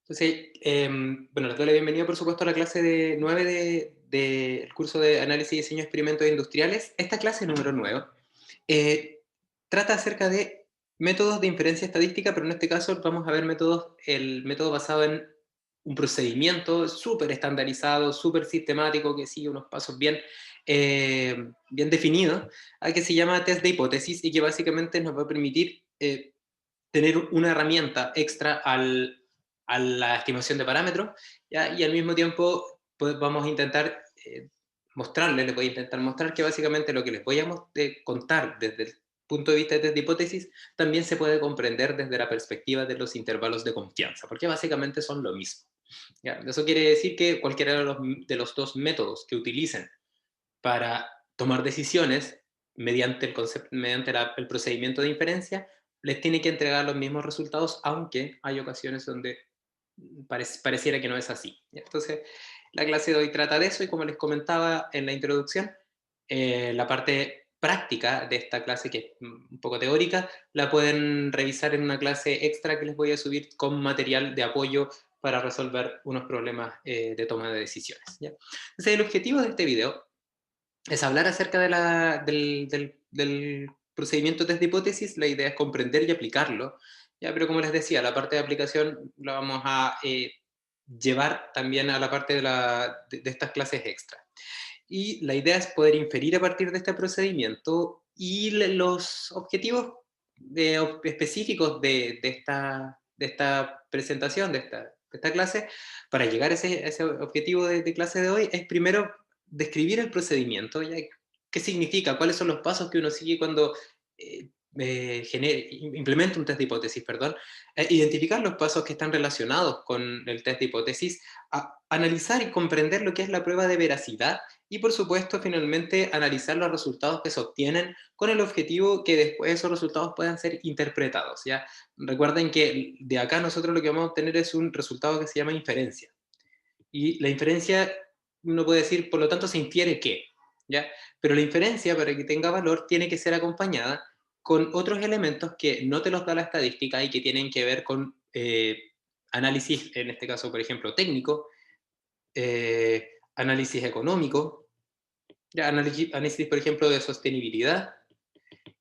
Entonces, bueno, les doy la bienvenida, por supuesto, a la clase de 9 del curso de Análisis y Diseño de Experimentos Industriales. Esta clase número 9 eh, trata acerca de métodos de inferencia estadística, pero en este caso vamos a ver el método basado en un procedimiento súper estandarizado, súper sistemático, que sigue unos pasos bien definidos, que se llama test de hipótesis y que básicamente nos va a permitir tener una herramienta extra a la estimación de parámetros, ¿ya? Y al mismo tiempo pues, vamos a intentar les voy a intentar mostrar que básicamente lo que les voy a contar desde el punto de vista de test de hipótesis también se puede comprender desde la perspectiva de los intervalos de confianza, porque básicamente son lo mismo. ¿Ya? Eso quiere decir que cualquiera de los dos métodos que utilicen para tomar decisiones mediante el procedimiento de inferencia, les tiene que entregar los mismos resultados, aunque hay ocasiones donde pareciera que no es así. Entonces, la clase de hoy trata de eso y como les comentaba en la introducción, la parte práctica de esta clase, que es un poco teórica, la pueden revisar en una clase extra que les voy a subir con material de apoyo para resolver unos problemas de toma de decisiones. ¿Ya? Entonces, el objetivo de este video es hablar acerca del procedimiento test de hipótesis. La idea es comprender y aplicarlo, ¿ya? Pero como les decía, la parte de aplicación la vamos a llevar también a la parte de estas clases extra. Y la idea es poder inferir a partir de este procedimiento y los objetivos específicos de esta presentación, de esta clase, para llegar a ese objetivo de clase de hoy, es primero describir el procedimiento, ¿ya? ¿Qué significa? ¿Cuáles son los pasos que uno sigue cuando implementa un test de hipótesis, perdón? Identificar los pasos que están relacionados con el test de hipótesis, analizar y comprender lo que es la prueba de veracidad y, por supuesto, finalmente analizar los resultados que se obtienen con el objetivo que después esos resultados puedan ser interpretados, ¿ya? Recuerden que de acá nosotros lo que vamos a obtener es un resultado que se llama inferencia. Y la inferencia, uno puede decir, por lo tanto, se infiere que, ¿ya? Pero la inferencia, para que tenga valor, tiene que ser acompañada con otros elementos que no te los da la estadística y que tienen que ver con análisis, en este caso, por ejemplo, técnico, análisis económico, ya, análisis, por ejemplo, de sostenibilidad,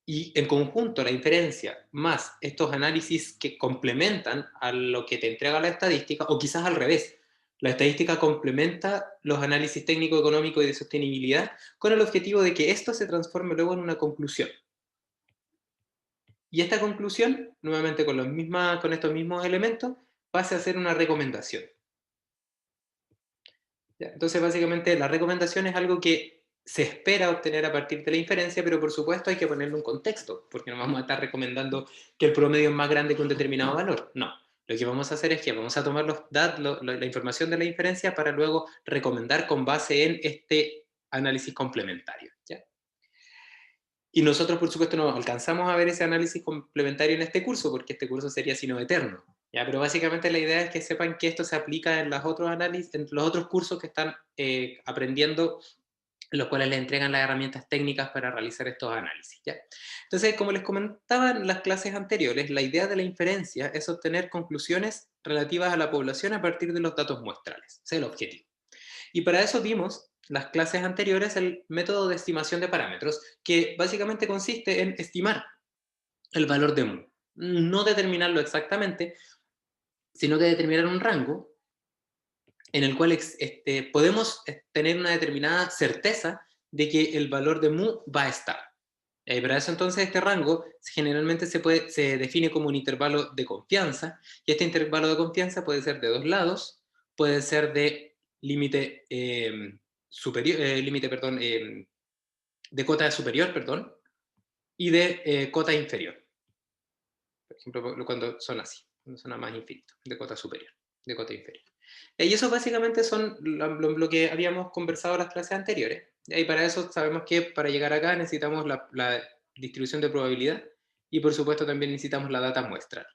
y en conjunto la inferencia más estos análisis que complementan a lo que te entrega la estadística, o quizás al revés, la estadística complementa los análisis técnico, económico y de sostenibilidad con el objetivo de que esto se transforme luego en una conclusión. Y esta conclusión, nuevamente con estos mismos elementos, pase a ser una recomendación. ¿Ya? Entonces, básicamente, la recomendación es algo que se espera obtener a partir de la inferencia, pero por supuesto hay que ponerle un contexto, porque no vamos a estar recomendando que el promedio es más grande que un determinado valor. No. Lo que vamos a hacer es que vamos a tomar la información de la inferencia para luego recomendar con base en este análisis complementario. ¿Ya? Y nosotros, por supuesto, no alcanzamos a ver ese análisis complementario en este curso, porque este curso sería sino eterno. ¿Ya? Pero básicamente la idea es que sepan que esto se aplica en los otros análisis, en los otros cursos que están aprendiendo, en los cuales les entregan las herramientas técnicas para realizar estos análisis. ¿Ya? Entonces, como les comentaba en las clases anteriores, la idea de la inferencia es obtener conclusiones relativas a la población a partir de los datos muestrales. Ese es el objetivo. Y para eso vimos las clases anteriores el método de estimación de parámetros, que básicamente consiste en estimar el valor de mu. No determinarlo exactamente, sino que determinar un rango en el cual podemos tener una determinada certeza de que el valor de mu va a estar. Para eso entonces este rango generalmente se define como un intervalo de confianza, y este intervalo de confianza puede ser de dos lados, puede ser de límite superior, perdón, de cota superior, perdón, y de cota inferior. Por ejemplo, cuando son así, cuando son a más infinito, de cota superior, de cota inferior. Y eso básicamente son lo que habíamos conversado en las clases anteriores. Y para eso sabemos que para llegar acá necesitamos la distribución de probabilidad y por supuesto también necesitamos la data muestral.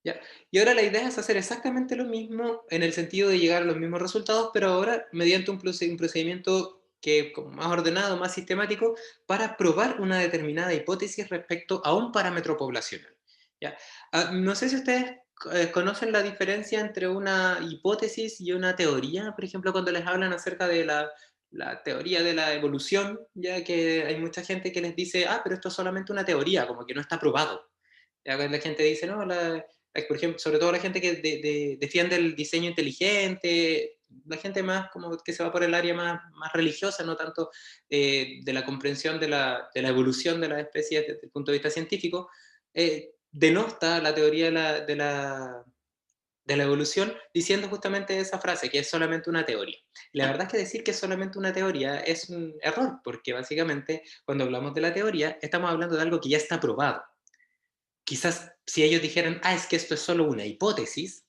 ¿Ya? Y ahora la idea es hacer exactamente lo mismo en el sentido de llegar a los mismos resultados, pero ahora mediante un procedimiento que como más ordenado, más sistemático, para probar una determinada hipótesis respecto a un parámetro poblacional. ¿Ya? No sé si ustedes ¿Conocen la diferencia entre una hipótesis y una teoría? Por ejemplo, cuando les hablan acerca de la teoría de la evolución, ya que hay mucha gente que les dice, ah, pero esto es solamente una teoría, como que no está probado. Ya que la gente dice, no, por ejemplo, sobre todo la gente que defiende el diseño inteligente, la gente más como que se va por el área más religiosa, no tanto de la comprensión de la evolución de las especies desde el punto de vista científico, denosta la teoría de la evolución diciendo justamente esa frase, que es solamente una teoría. La verdad es que decir que es solamente una teoría es un error, porque básicamente cuando hablamos de la teoría estamos hablando de algo que ya está probado. Quizás si ellos dijeran, ah, es que esto es solo una hipótesis,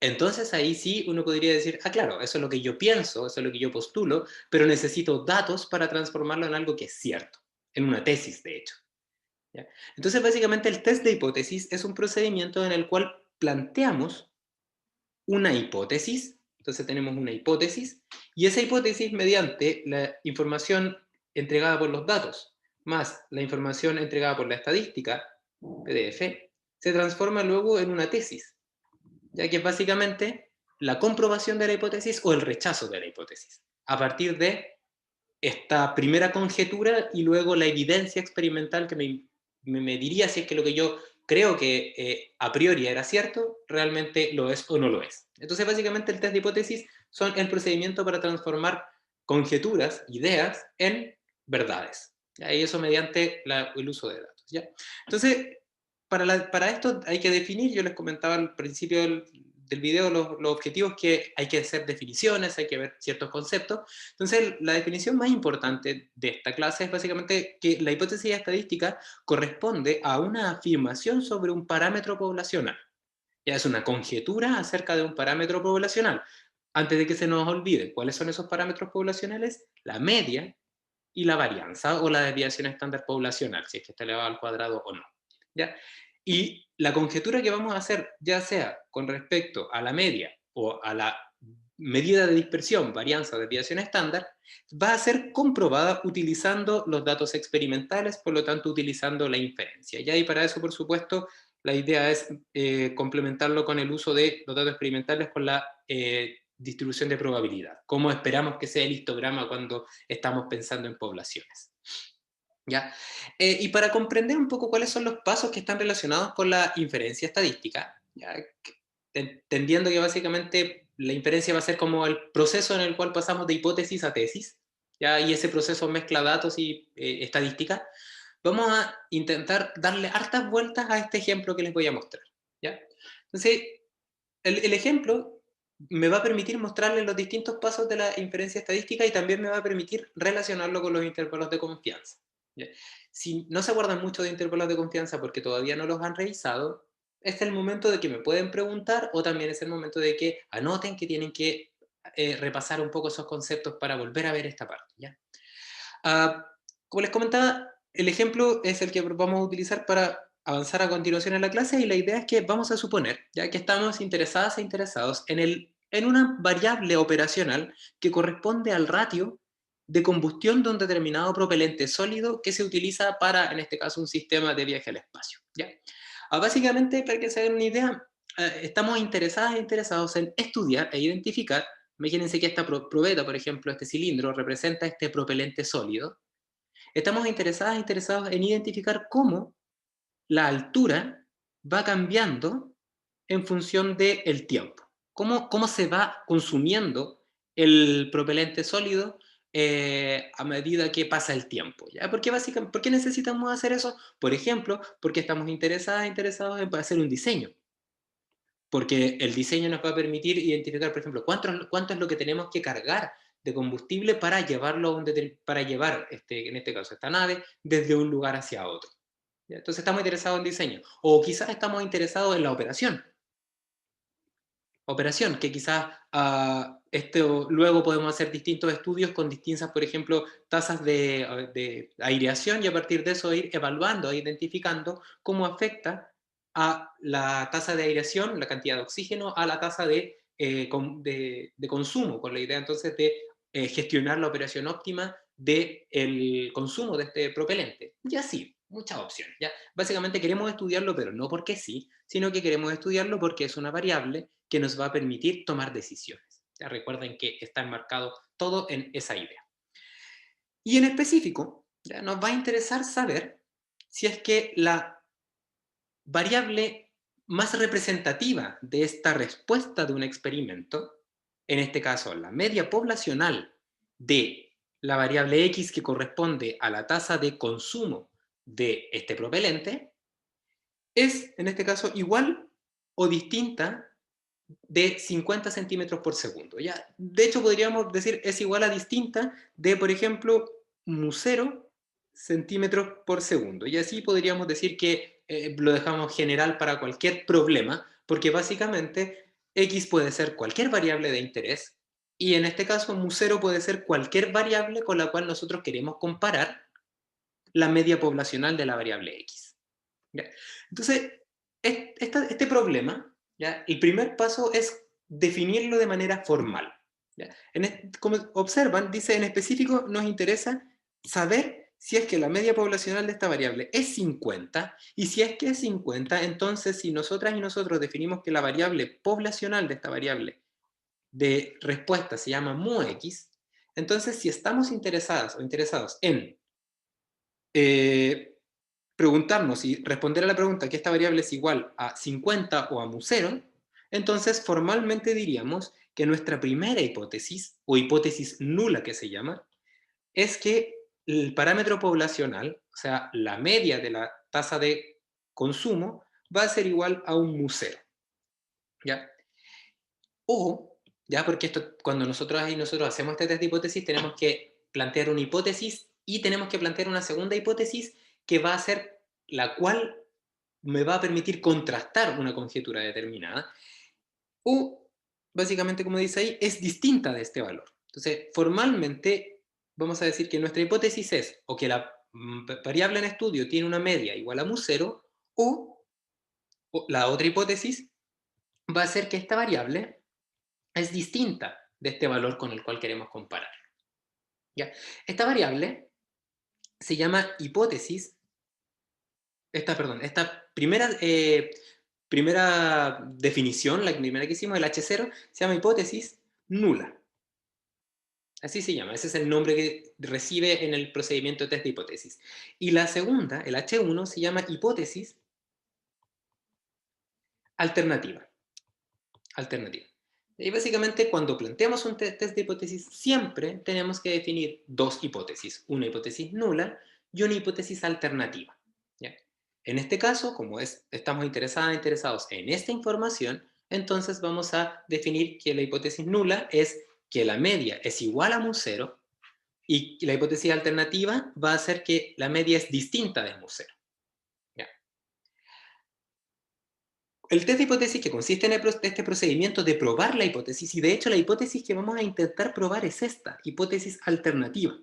entonces ahí sí uno podría decir, ah, claro, eso es lo que yo pienso, eso es lo que yo postulo, pero necesito datos para transformarlo en algo que es cierto, en una tesis, de hecho. ¿Ya? Entonces, básicamente el test de hipótesis es un procedimiento en el cual planteamos una hipótesis, entonces tenemos una hipótesis, y esa hipótesis mediante la información entregada por los datos, más la información entregada por la estadística, PDF, se transforma luego en una tesis, ya que es básicamente la comprobación de la hipótesis o el rechazo de la hipótesis, a partir de esta primera conjetura y luego la evidencia experimental que me diría si es que lo que yo creo que a priori era cierto, realmente lo es o no lo es. Entonces, básicamente, el test de hipótesis son el procedimiento para transformar conjeturas, ideas, en verdades. ¿Ya? Y eso mediante el uso de datos. ¿Ya? Entonces, para esto hay que definir, yo les comentaba al principio del video los objetivos, que hay que hacer definiciones, hay que ver ciertos conceptos. Entonces, la definición más importante de esta clase es básicamente que la hipótesis estadística corresponde a una afirmación sobre un parámetro poblacional. Ya es una conjetura acerca de un parámetro poblacional. Antes de que se nos olvide, ¿cuáles son esos parámetros poblacionales? La media y la varianza o la desviación estándar poblacional, si es que está elevado al cuadrado o no. ¿Ya? Y la conjetura que vamos a hacer, ya sea con respecto a la media o a la medida de dispersión, varianza o desviación estándar, va a ser comprobada utilizando los datos experimentales, por lo tanto utilizando la inferencia. ¿Ya? Y para eso, por supuesto, la idea es complementarlo con el uso de los datos experimentales con la distribución de probabilidad, como esperamos que sea el histograma cuando estamos pensando en poblaciones. ¿Ya? Y para comprender un poco cuáles son los pasos que están relacionados con la inferencia estadística, ¿ya? Entendiendo que básicamente la inferencia va a ser como el proceso en el cual pasamos de hipótesis a tesis, ¿ya? Y ese proceso mezcla datos y estadística, vamos a intentar darle hartas vueltas a este ejemplo que les voy a mostrar. ¿Ya? Entonces, el ejemplo me va a permitir mostrarles los distintos pasos de la inferencia estadística y también me va a permitir relacionarlo con los intervalos de confianza. ¿Ya? Si no se acuerdan mucho de intervalos de confianza porque todavía no los han revisado, este es el momento de que me pueden preguntar, o también es el momento de que anoten que tienen que repasar un poco esos conceptos para volver a ver esta parte. ¿Ya? Ah, como les comentaba, el ejemplo es el que vamos a utilizar para avanzar a continuación en la clase, y la idea es que vamos a suponer, ya que estamos interesadas e interesados en una variable operacional que corresponde al ratio de combustión de un determinado propelente sólido que se utiliza para, en este caso, un sistema de viaje al espacio. ¿Ya? Básicamente, para que se hagan una idea, estamos interesadas e interesados en estudiar e identificar. Imagínense que esta probeta, por ejemplo, este cilindro, representa este propelente sólido. Estamos interesadas e interesados en identificar cómo la altura va cambiando en función del tiempo. Cómo se va consumiendo el propelente sólido a medida que pasa el tiempo. ¿Ya? ¿Por qué necesitamos hacer eso? Por ejemplo, porque estamos interesadas e interesados en hacer un diseño. Porque el diseño nos va a permitir identificar, por ejemplo, cuánto es lo que tenemos que cargar de combustible para llevarlo para llevar, en este caso, esta nave desde un lugar hacia otro. ¿Ya? Entonces estamos interesados en diseño. O quizás estamos interesados en la operación. Operación, que quizás luego podemos hacer distintos estudios con distintas, por ejemplo, tasas de aireación, y a partir de eso ir evaluando e identificando cómo afecta a la tasa de aireación, la cantidad de oxígeno, a la tasa de consumo, con la idea entonces de gestionar la operación óptima del consumo de este propelente. Y así. muchas opciones, ¿ya? Básicamente queremos estudiarlo, pero no porque sí, sino que queremos estudiarlo porque es una variable que nos va a permitir tomar decisiones. ¿Ya? Recuerden que está enmarcado todo en esa idea. Y en específico, ¿ya? Nos va a interesar saber si es que la variable más representativa de esta respuesta de un experimento, en este caso la media poblacional de la variable X que corresponde a la tasa de consumo de este propelente, es en este caso igual o distinta de 50 centímetros por segundo. ¿Ya? De hecho, podríamos decir es igual a distinta de, por ejemplo, mu0 centímetros por segundo. Y así podríamos decir que lo dejamos general para cualquier problema, porque básicamente X puede ser cualquier variable de interés, y en este caso mu0 puede ser cualquier variable con la cual nosotros queremos comparar la media poblacional de la variable X. ¿Ya? Entonces, este problema, ¿ya? El primer paso es definirlo de manera formal. ¿Ya? Como observan, dice en específico, nos interesa saber si es que la media poblacional de esta variable es 50, y si es que es 50, entonces si nosotras y nosotros definimos que la variable poblacional de esta variable de respuesta se llama mu_x, entonces si estamos interesadas o interesados en preguntarnos y responder a la pregunta que esta variable es igual a 50 o a mu0, entonces formalmente diríamos que nuestra primera hipótesis, o hipótesis nula que se llama, es que el parámetro poblacional, o sea, la media de la tasa de consumo, va a ser igual a un mu0. ¿Ya? O, ya, porque esto, cuando nosotros hacemos este test de hipótesis, tenemos que plantear una hipótesis y tenemos que plantear una segunda hipótesis que va a ser la cual me va a permitir contrastar una conjetura determinada, o básicamente, como dice ahí, es distinta de este valor. Entonces, formalmente, vamos a decir que nuestra hipótesis es o que la variable en estudio tiene una media igual a mu0, o la otra hipótesis va a ser que esta variable es distinta de este valor con el cual queremos comparar. ¿Ya? Esta variable se llama hipótesis, esta primera definición, la primera que hicimos, el H0, se llama hipótesis nula. Así se llama, ese es el nombre que recibe en el procedimiento de test de hipótesis. Y la segunda, el H1, se llama hipótesis alternativa. Y básicamente cuando planteamos un test de hipótesis siempre tenemos que definir dos hipótesis, una hipótesis nula y una hipótesis alternativa. ¿Ya? En este caso, como estamos interesados en esta información, entonces vamos a definir que la hipótesis nula es que la media es igual a mu0, y la hipótesis alternativa va a ser que la media es distinta de mu0. ¿Ya? El test de hipótesis, que consiste en este procedimiento de probar la hipótesis, y de hecho la hipótesis que vamos a intentar probar es esta, hipótesis alternativa.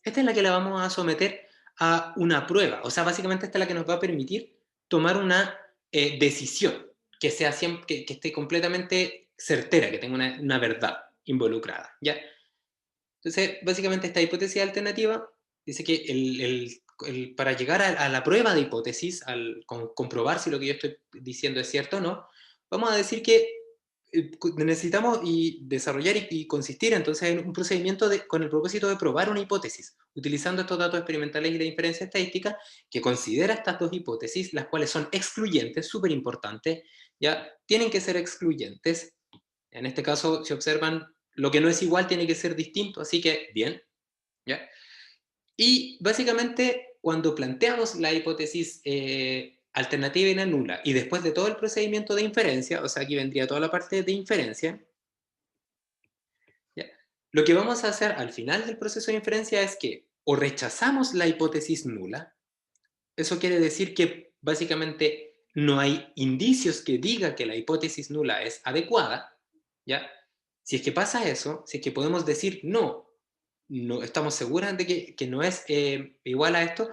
Esta es la que la vamos a someter a una prueba, o sea, básicamente esta es la que nos va a permitir tomar una decisión que esté completamente certera, que tenga una verdad involucrada, ¿ya? Entonces, básicamente esta hipótesis alternativa dice que para llegar a la prueba de hipótesis, al comprobar si lo que yo estoy diciendo es cierto o no, vamos a decir que necesitamos desarrollar y consistir entonces en un procedimiento con el propósito de probar una hipótesis, utilizando estos datos experimentales y la inferencia estadística, que considera estas dos hipótesis, las cuales son excluyentes, súper importante, ya tienen que ser excluyentes. En este caso, si observan, lo que no es igual tiene que ser distinto, así que bien, ¿ya? Y básicamente, cuando planteamos la hipótesis alternativa y la nula, y después de todo el procedimiento de inferencia, o sea, aquí vendría toda la parte de inferencia, ¿ya? Lo que vamos a hacer al final del proceso de inferencia es que o rechazamos la hipótesis nula, eso quiere decir que básicamente no hay indicios que diga que la hipótesis nula es adecuada, ¿ya? Si es que pasa eso, si es que podemos decir no, no estamos seguras de que no es igual a esto,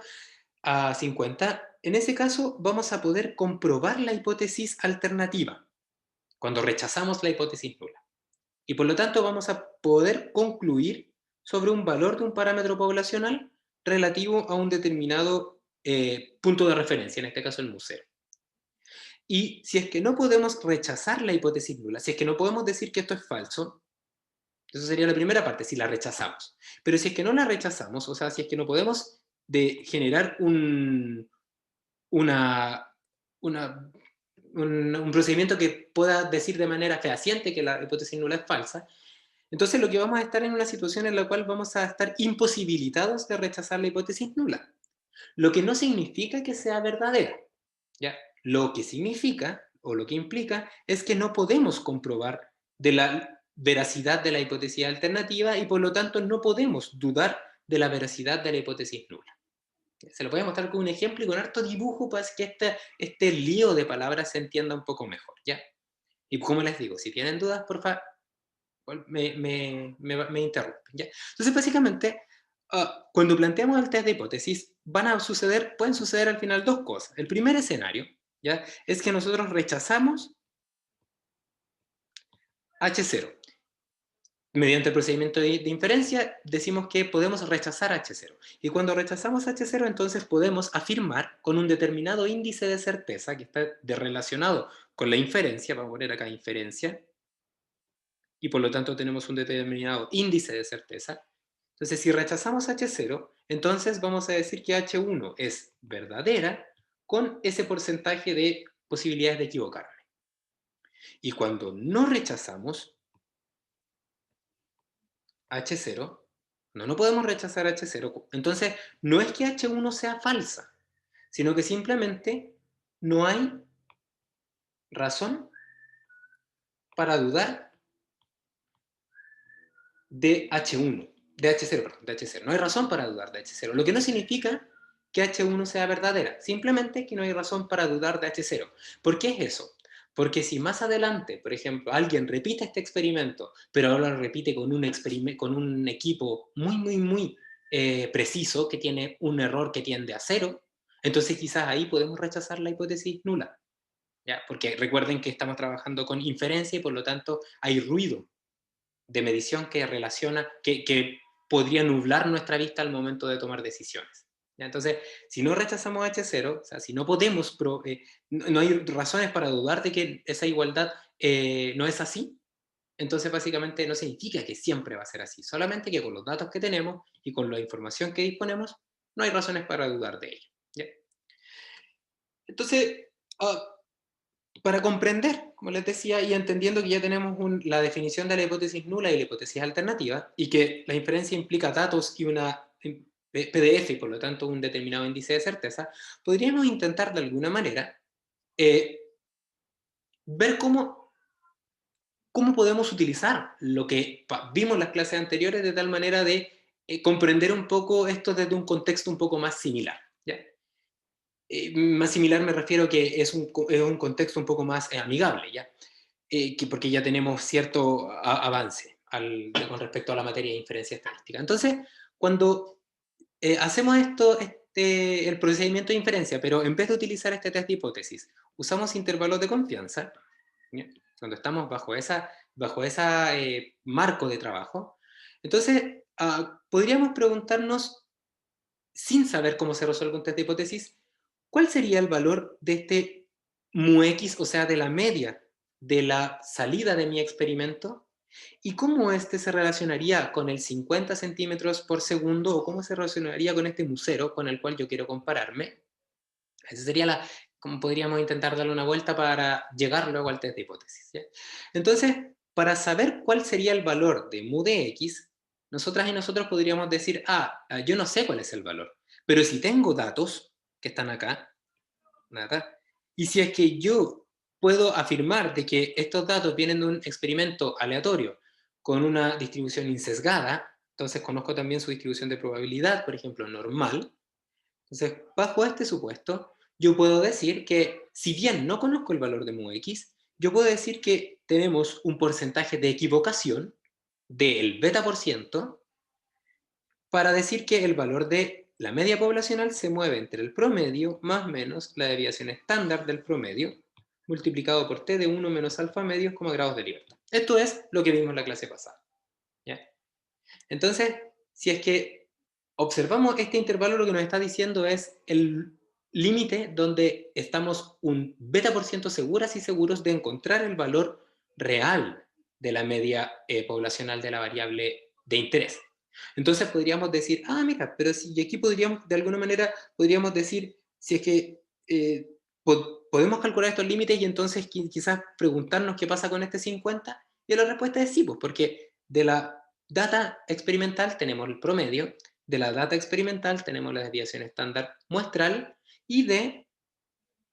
a 50, en ese caso vamos a poder comprobar la hipótesis alternativa, cuando rechazamos la hipótesis nula. Y por lo tanto vamos a poder concluir sobre un valor de un parámetro poblacional relativo a un determinado punto de referencia, en este caso el museo. Y si es que no podemos rechazar la hipótesis nula, si es que no podemos decir que esto es falso, eso sería la primera parte, si la rechazamos. Pero si es que no la rechazamos, o sea, si es que no podemos generar una, una, un procedimiento que pueda decir de manera fehaciente que la hipótesis nula es falsa, entonces lo que vamos a estar en una situación en la cual vamos a estar imposibilitados de rechazar la hipótesis nula. Lo que no significa que sea verdadera, ¿ya? Lo que significa o lo que implica es que no podemos comprobar de la veracidad de la hipótesis alternativa y por lo tanto no podemos dudar de la veracidad de la hipótesis nula. Se lo voy a mostrar con un ejemplo y con harto dibujo para que este lío de palabras se entienda un poco mejor, ¿ya? Y como les digo, si tienen dudas, por favor, me interrumpen, ¿ya? Entonces, básicamente, cuando planteamos el test de hipótesis, pueden suceder al final dos cosas. El primer escenario, ¿ya? Es que nosotros rechazamos H0. Mediante el procedimiento de inferencia, decimos que podemos rechazar H0. Y cuando rechazamos H0, entonces podemos afirmar con un determinado índice de certeza que está relacionado con la inferencia, vamos a poner acá inferencia, y por lo tanto tenemos un determinado índice de certeza. Entonces, si rechazamos H0, entonces vamos a decir que H1 es verdadera con ese porcentaje de posibilidades de equivocarme. Y cuando no rechazamos H0, no podemos rechazar H0, entonces no es que H1 sea falsa, sino que simplemente no hay razón para dudar de H1, de H0, perdón, de H0. No hay razón para dudar de H0, lo que no significa que H1 sea verdadera, simplemente que no hay razón para dudar de H0. ¿Por qué es eso? Porque si más adelante, por ejemplo, alguien repite este experimento, pero ahora lo repite con un equipo muy preciso, que tiene un error que tiende a cero, entonces quizás ahí podemos rechazar la hipótesis nula, ¿ya? Porque recuerden que estamos trabajando con inferencia y por lo tanto hay ruido de medición que relaciona, que podría nublar nuestra vista al momento de tomar decisiones. ¿Ya? Entonces, si no rechazamos H0, o sea, si no podemos, no hay razones para dudar de que esa igualdad no es así, entonces básicamente no significa que siempre va a ser así, solamente que con los datos que tenemos y con la información que disponemos, no hay razones para dudar de ello. ¿Ya? Entonces, para comprender, como les decía, y entendiendo que ya tenemos la definición de la hipótesis nula y la hipótesis alternativa, y que la inferencia implica datos y una PDF, y por lo tanto un determinado índice de certeza, podríamos intentar de alguna manera eh, ver cómo podemos utilizar lo que vimos en las clases anteriores de tal manera de comprender un poco esto desde un contexto un poco más similar. ¿Ya? Más similar me refiero que es un contexto un poco más amigable, ¿ya? Porque ya tenemos cierto avance con respecto a la materia de inferencia estadística. Entonces, cuando hacemos el procedimiento de inferencia, pero en vez de utilizar este test de hipótesis, usamos intervalos de confianza, ¿ya? Cuando estamos bajo esa marco de trabajo, entonces podríamos preguntarnos, sin saber cómo se resuelve un test de hipótesis, ¿cuál sería el valor de este mu x, o sea, de la media de la salida de mi experimento? ¿Y cómo este se relacionaría con el 50 centímetros por segundo o cómo se relacionaría con este mu 0 con el cual yo quiero compararme? Esa sería como podríamos intentar darle una vuelta para llegar luego al test de hipótesis, ¿ya? Entonces, para saber cuál sería el valor de mu de x, nosotras y nosotros podríamos decir, yo no sé cuál es el valor, pero si tengo datos que están acá, nada, y si es que yo puedo afirmar de que estos datos vienen de un experimento aleatorio con una distribución insesgada, entonces conozco también su distribución de probabilidad, por ejemplo, normal. Entonces, bajo este supuesto, yo puedo decir que, si bien no conozco el valor de mu x, yo puedo decir que tenemos un porcentaje de equivocación del beta por ciento para decir que el valor de la media poblacional se mueve entre el promedio más menos la desviación estándar del promedio multiplicado por t de 1 menos alfa medios como grados de libertad. Esto es lo que vimos en la clase pasada, ¿ya? Entonces, si es que observamos este intervalo, lo que nos está diciendo es el límite donde estamos un beta por ciento seguras y seguros de encontrar el valor real de la media poblacional de la variable de interés. Entonces podríamos decir, ah, mira, pero si aquí podríamos, de alguna manera, podríamos decir, si es que podemos calcular estos límites y entonces quizás preguntarnos qué pasa con este 50, y la respuesta es sí, pues porque de la data experimental tenemos el promedio, de la data experimental tenemos la desviación estándar muestral y de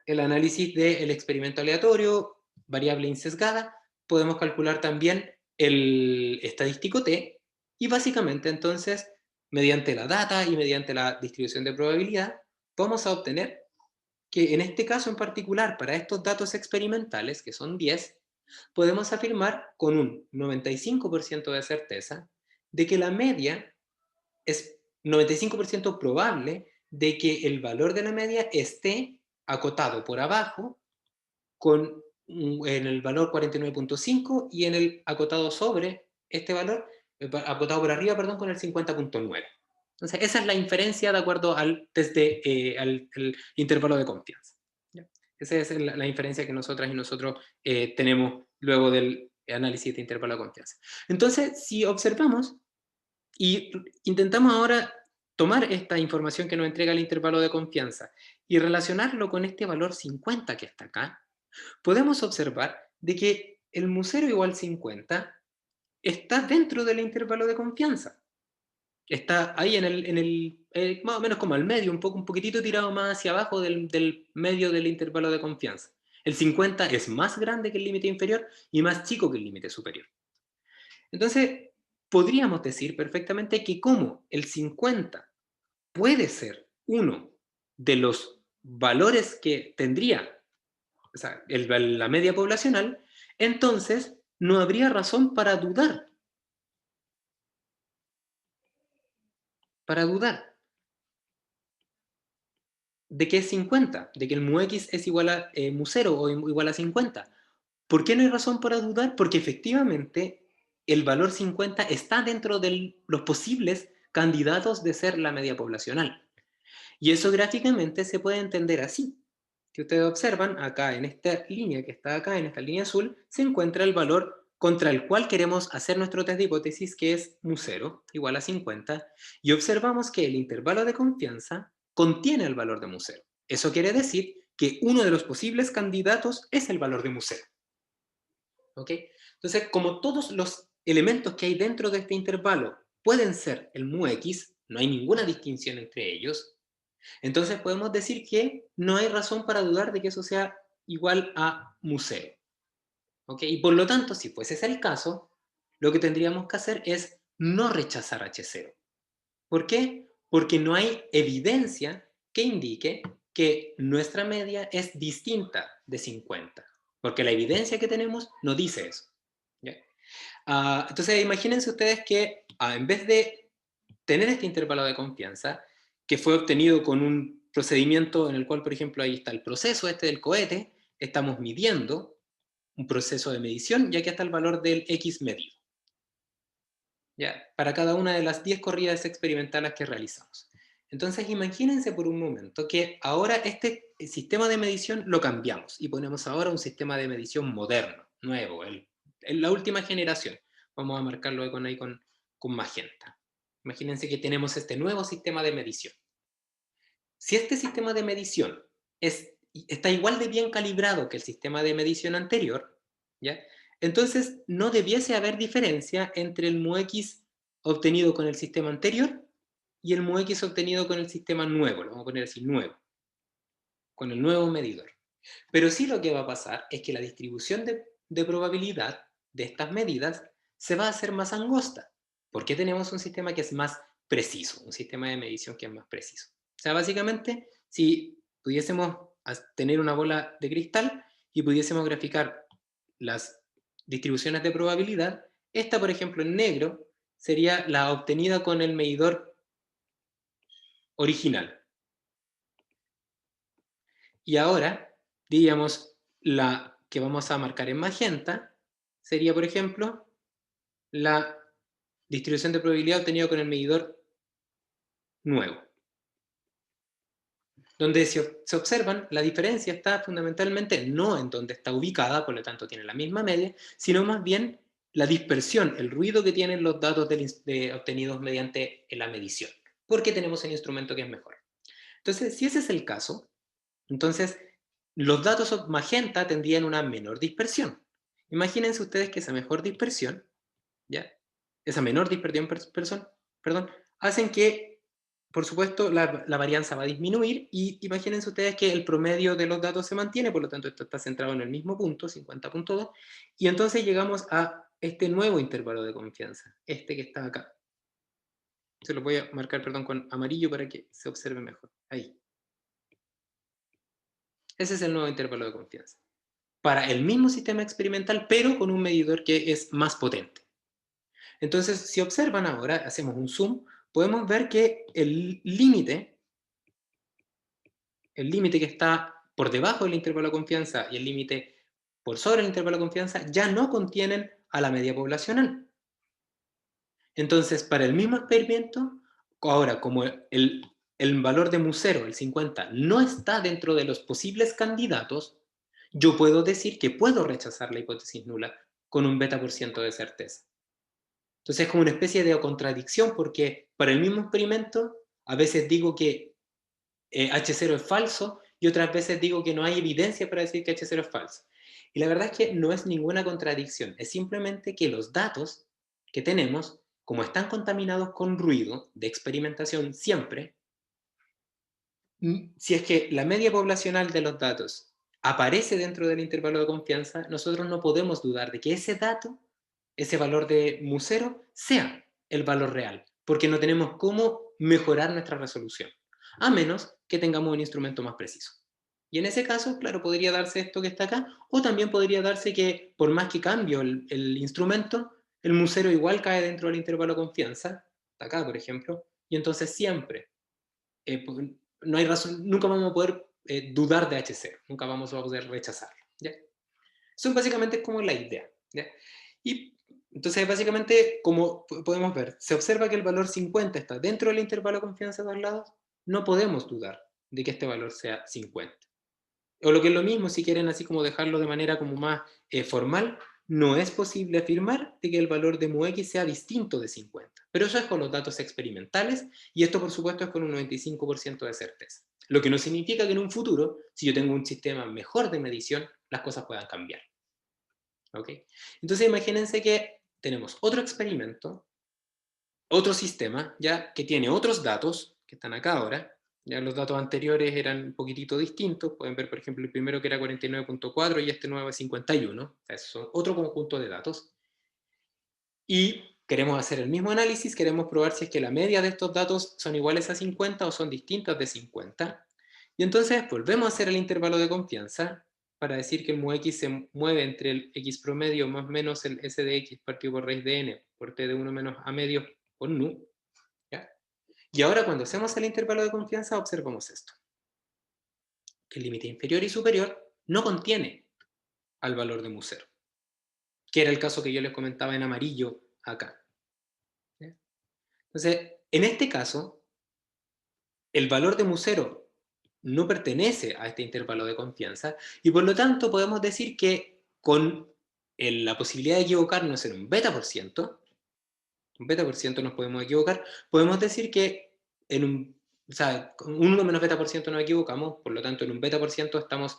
el análisis del experimento aleatorio, variable insesgada, podemos calcular también el estadístico T y básicamente entonces, mediante la data y mediante la distribución de probabilidad, vamos a obtener que en este caso en particular, para estos datos experimentales, que son 10, podemos afirmar con un 95% de certeza de que la media es 95% probable de que el valor de la media esté acotado por abajo con, en el valor 49.5 y en el acotado sobre este valor, acotado por arriba, perdón, con el 50.9. Entonces, esa es la inferencia de acuerdo al, desde, al intervalo de confianza. ¿Ya? Esa es la inferencia que nosotras y nosotros tenemos luego del análisis de intervalo de confianza. Entonces, si observamos y intentamos ahora tomar esta información que nos entrega el intervalo de confianza y relacionarlo con este valor 50 que está acá, podemos observar de que el mu 0 igual 50 está dentro del intervalo de confianza. Está ahí más o menos como al medio, un poquitito tirado más hacia abajo del medio del intervalo de confianza. El 50 es más grande que el límite inferior y más chico que el límite superior. Entonces, podríamos decir perfectamente que como el 50 puede ser uno de los valores que tendría, o sea, la media poblacional, entonces no habría razón para dudar de que es 50, de que el mu x es igual a mu 0 o igual a 50. ¿Por qué no hay razón para dudar? Porque efectivamente el valor 50 está dentro de los posibles candidatos de ser la media poblacional. Y eso gráficamente se puede entender así. Si ustedes observan, acá en esta línea que está acá, en esta línea azul, se encuentra el valor contra el cual queremos hacer nuestro test de hipótesis, que es mu 0 igual a 50, y observamos que el intervalo de confianza contiene el valor de mu 0. Eso quiere decir que uno de los posibles candidatos es el valor de mu 0. ¿Ok? Entonces, como todos los elementos que hay dentro de este intervalo pueden ser el mu x, no hay ninguna distinción entre ellos, entonces podemos decir que no hay razón para dudar de que eso sea igual a mu 0. ¿Ok? Y por lo tanto, si fuese ese el caso, lo que tendríamos que hacer es no rechazar H0. ¿Por qué? Porque no hay evidencia que indique que nuestra media es distinta de 50. Porque la evidencia que tenemos no dice eso. ¿Ya? Entonces, imagínense ustedes que en vez de tener este intervalo de confianza, que fue obtenido con un procedimiento en el cual, por ejemplo, ahí está el proceso este del cohete, estamos midiendo un proceso de medición y aquí está el valor del X medido, ¿ya? Para cada una de las 10 corridas experimentales que realizamos. Entonces, imagínense por un momento que ahora este sistema de medición lo cambiamos y ponemos ahora un sistema de medición moderno, nuevo, la última generación. Vamos a marcarlo ahí con magenta. Imagínense que tenemos este nuevo sistema de medición. Si este sistema de medición está igual de bien calibrado que el sistema de medición anterior, ¿ya? Entonces no debiese haber diferencia entre el mu x obtenido con el sistema anterior y el mu x obtenido con el sistema nuevo, lo vamos a poner así, nuevo, con el nuevo medidor. Pero sí lo que va a pasar es que la distribución de probabilidad de estas medidas se va a hacer más angosta, porque tenemos un sistema que es más preciso, un sistema de medición que es más preciso. O sea, básicamente, si pudiésemos tener una bola de cristal y pudiésemos graficar las distribuciones de probabilidad, esta, por ejemplo, en negro, sería la obtenida con el medidor original. Y ahora, diríamos, la que vamos a marcar en magenta sería, por ejemplo, la distribución de probabilidad obtenida con el medidor nuevo. Donde se observan, la diferencia está fundamentalmente no en donde está ubicada, por lo tanto tiene la misma media, sino más bien la dispersión, el ruido que tienen los datos obtenidos mediante la medición, porque tenemos el instrumento que es mejor. Entonces, si ese es el caso, entonces los datos magenta tendrían una menor dispersión. Imagínense ustedes que esa mejor dispersión, ¿ya? Esa menor dispersión, perdón, hacen que, por supuesto, la varianza va a disminuir, y imagínense ustedes que el promedio de los datos se mantiene, por lo tanto esto está centrado en el mismo punto, 50.2, y entonces llegamos a este nuevo intervalo de confianza, este que está acá. Se lo voy a marcar, perdón, con amarillo para que se observe mejor. Ahí. Ese es el nuevo intervalo de confianza. Para el mismo sistema experimental, pero con un medidor que es más potente. Entonces, si observan ahora, hacemos un zoom, podemos ver que el límite que está por debajo del intervalo de confianza y el límite por sobre el intervalo de confianza ya no contienen a la media poblacional. Entonces, para el mismo experimento, ahora como el valor de mu0, el 50, no está dentro de los posibles candidatos, yo puedo decir que puedo rechazar la hipótesis nula con un beta por ciento de certeza. Entonces es como una especie de contradicción, porque para el mismo experimento a veces digo que H0 es falso y otras veces digo que no hay evidencia para decir que H0 es falso. Y la verdad es que no es ninguna contradicción, es simplemente que los datos que tenemos, como están contaminados con ruido de experimentación siempre, si es que la media poblacional de los datos aparece dentro del intervalo de confianza, nosotros no podemos dudar de que ese dato, ese valor de mu0, sea el valor real, porque no tenemos cómo mejorar nuestra resolución, a menos que tengamos un instrumento más preciso. Y en ese caso, claro, podría darse esto que está acá, o también podría darse que por más que cambio el instrumento, el mu0 igual cae dentro del intervalo de confianza, acá por ejemplo, y entonces siempre no hay razón, nunca vamos a poder dudar de H0, nunca vamos a poder rechazarlo. ¿Ya? Eso básicamente es como la idea. ¿Ya? Y entonces, básicamente, como podemos ver, se observa que el valor 50 está dentro del intervalo de confianza de dos lados, no podemos dudar de que este valor sea 50. O lo que es lo mismo, si quieren así como dejarlo de manera como más formal, no es posible afirmar de que el valor de mu x sea distinto de 50. Pero eso es con los datos experimentales, y esto por supuesto es con un 95% de certeza. Lo que no significa que en un futuro, si yo tengo un sistema mejor de medición, las cosas puedan cambiar. ¿Ok? Entonces imagínense que tenemos otro experimento, otro sistema, ya que tiene otros datos, que están acá ahora. Ya los datos anteriores eran un poquitito distintos. Pueden ver, por ejemplo, el primero que era 49.4 y este nuevo es 51. O sea, son otro conjunto de datos. Y queremos hacer el mismo análisis, queremos probar si es que la media de estos datos son iguales a 50 o son distintas de 50. Y entonces volvemos a hacer el intervalo de confianza para decir que el mu x se mueve entre el x promedio más menos el s de x partido por raíz de n por t de 1 menos a medio por nu. ¿Ya? Y ahora cuando hacemos el intervalo de confianza observamos esto. Que el límite inferior y superior no contiene al valor de mu0, que era el caso que yo les comentaba en amarillo acá. ¿Ya? Entonces, en este caso, el valor de mu0 no pertenece a este intervalo de confianza, y por lo tanto podemos decir que con la posibilidad de equivocarnos en un beta por ciento nos podemos equivocar, podemos decir que en o sea, con un 1 menos beta por ciento nos equivocamos, por lo tanto en un beta por ciento estamos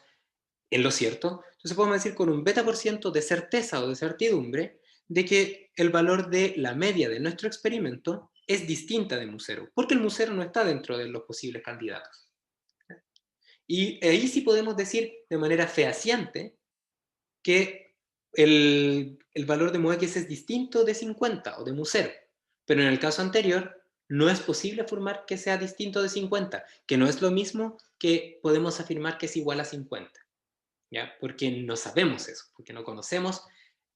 en lo cierto. Entonces podemos decir con un beta por ciento de certeza o de certidumbre de que el valor de la media de nuestro experimento es distinta de mu0, porque el mu0 no está dentro de los posibles candidatos. Y ahí sí podemos decir de manera fehaciente que el valor de mu x es distinto de 50 o de mu0, pero en el caso anterior no es posible afirmar que sea distinto de 50, que no es lo mismo que podemos afirmar que es igual a 50, ¿ya? Porque no sabemos eso, porque no conocemos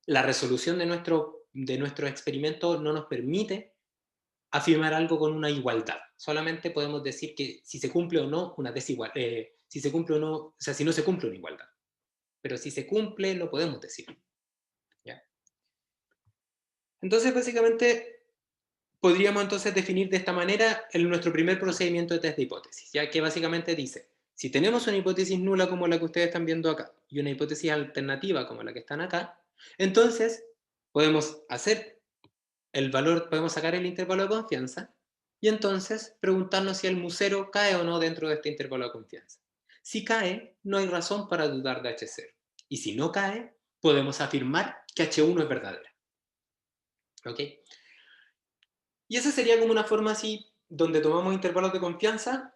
la resolución de nuestro experimento, no nos permite afirmar algo con una igualdad. Solamente podemos decir que si se cumple o no una desigual, si se cumple o no, o sea, si no se cumple una igualdad. Pero si se cumple, lo podemos decir. ¿Ya? Entonces, básicamente, podríamos entonces definir de esta manera nuestro primer procedimiento de test de hipótesis, ya que básicamente dice, si tenemos una hipótesis nula como la que ustedes están viendo acá, y una hipótesis alternativa como la que están acá, entonces podemos hacer el valor, podemos sacar el intervalo de confianza, y entonces preguntarnos si el mu0 cae o no dentro de este intervalo de confianza. Si cae, no hay razón para dudar de H0. Y si no cae, podemos afirmar que H1 es verdadera. ¿Ok? Y esa sería como una forma así, donde tomamos intervalos de confianza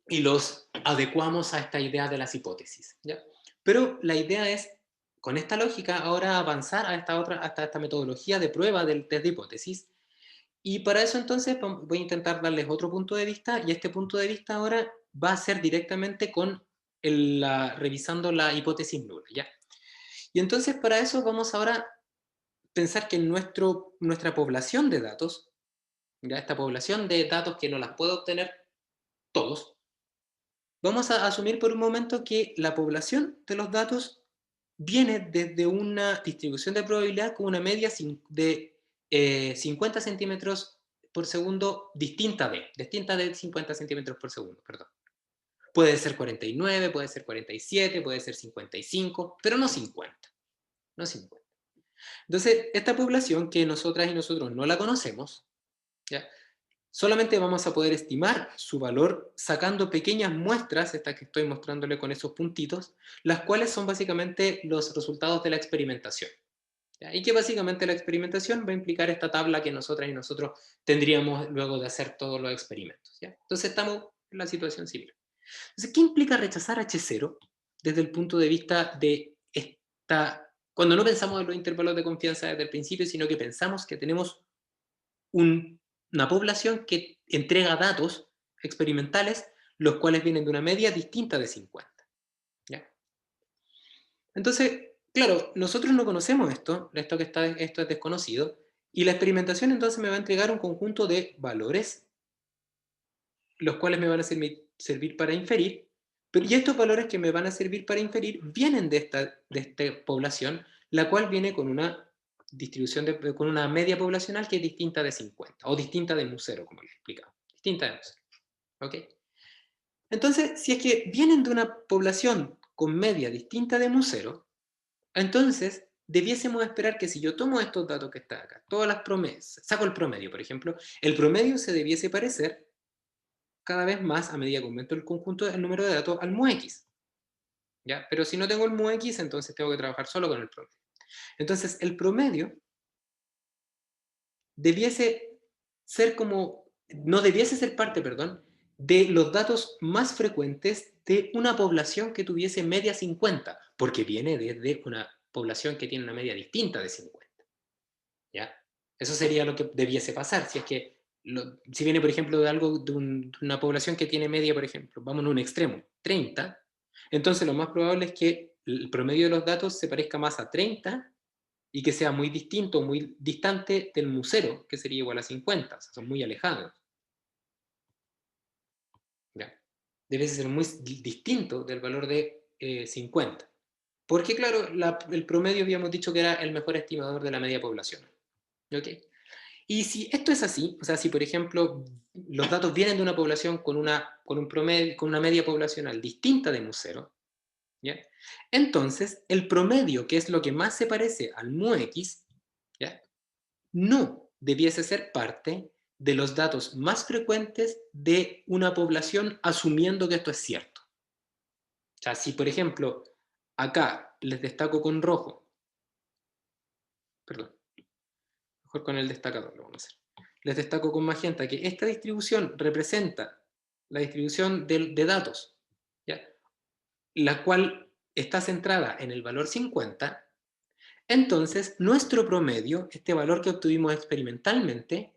y los adecuamos a esta idea de las hipótesis, ¿ya? Pero la idea es, con esta lógica, ahora avanzar a hasta esta metodología de prueba del test de hipótesis. Y para eso entonces voy a intentar darles otro punto de vista, y este punto de vista ahora va a ser directamente con revisando la hipótesis nula, ¿ya? Y entonces para eso vamos ahora a pensar que nuestra población de datos, ¿ya? Esta población de datos que no las puedo obtener todos, vamos a asumir por un momento que la población de los datos viene desde una distribución de probabilidad con una media de 50 centímetros por segundo distinta de 50 centímetros por segundo, perdón. Puede ser 49, puede ser 47, puede ser 55, pero no 50. No 50. Entonces, esta población que nosotras y nosotros no la conocemos, ¿ya? Solamente vamos a poder estimar su valor sacando pequeñas muestras, estas que estoy mostrándole con esos puntitos, las cuales son básicamente los resultados de la experimentación, ¿ya? Y que básicamente la experimentación va a implicar esta tabla que nosotras y nosotros tendríamos luego de hacer todos los experimentos, ¿ya? Entonces estamos en la situación similar. Entonces, ¿qué implica rechazar H0 desde el punto de vista de cuando no pensamos en los intervalos de confianza desde el principio, sino que pensamos que tenemos una población que entrega datos experimentales, los cuales vienen de una media distinta de 50. ¿Ya? Entonces, claro, nosotros no conocemos esto es desconocido, y la experimentación entonces me va a entregar un conjunto de valores, los cuales me van a servir para inferir, y estos valores que me van a servir para inferir vienen de esta población, la cual viene con una distribución con una media poblacional que es distinta de 50, o distinta de mu0, como les he explicado. Distinta de mu0. ¿Ok? Entonces, si es que vienen de una población con media distinta de mu0, entonces debiésemos esperar que si yo tomo estos datos que están acá, todas las promesas, saco el promedio, por ejemplo, el promedio se debiese parecer cada vez más a medida que aumento el conjunto del número de datos al mu-x. ¿Ya? Pero si no tengo el mu-x, entonces tengo que trabajar solo con el promedio. Entonces, el promedio debiese ser no debiese ser parte, perdón, de los datos más frecuentes de una población que tuviese media 50, porque viene desde una población que tiene una media distinta de 50. ¿Ya? Eso sería lo que debiese pasar, si es que, si viene, por ejemplo, de una población que tiene media, por ejemplo, vamos a un extremo, 30, entonces lo más probable es que el promedio de los datos se parezca más a 30 y que sea muy distinto, muy distante del mu0, que sería igual a 50, o sea, son muy alejados. ¿Ya? Debe ser muy distinto del valor de 50. Porque, claro, el promedio habíamos dicho que era el mejor estimador de la media población. ¿Ok? Y si esto es así, o sea, si por ejemplo los datos vienen de una población con una media poblacional distinta de mu0, ¿ya? Entonces el promedio, que es lo que más se parece al mu-x, ¿ya? No debiese ser parte de los datos más frecuentes de una población, asumiendo que esto es cierto. O sea, si por ejemplo acá les destaco con rojo, perdón, mejor con el destacador lo vamos a hacer. Les destaco con magenta que esta distribución representa la distribución de datos, ¿ya? La cual está centrada en el valor 50, entonces nuestro promedio, este valor que obtuvimos experimentalmente,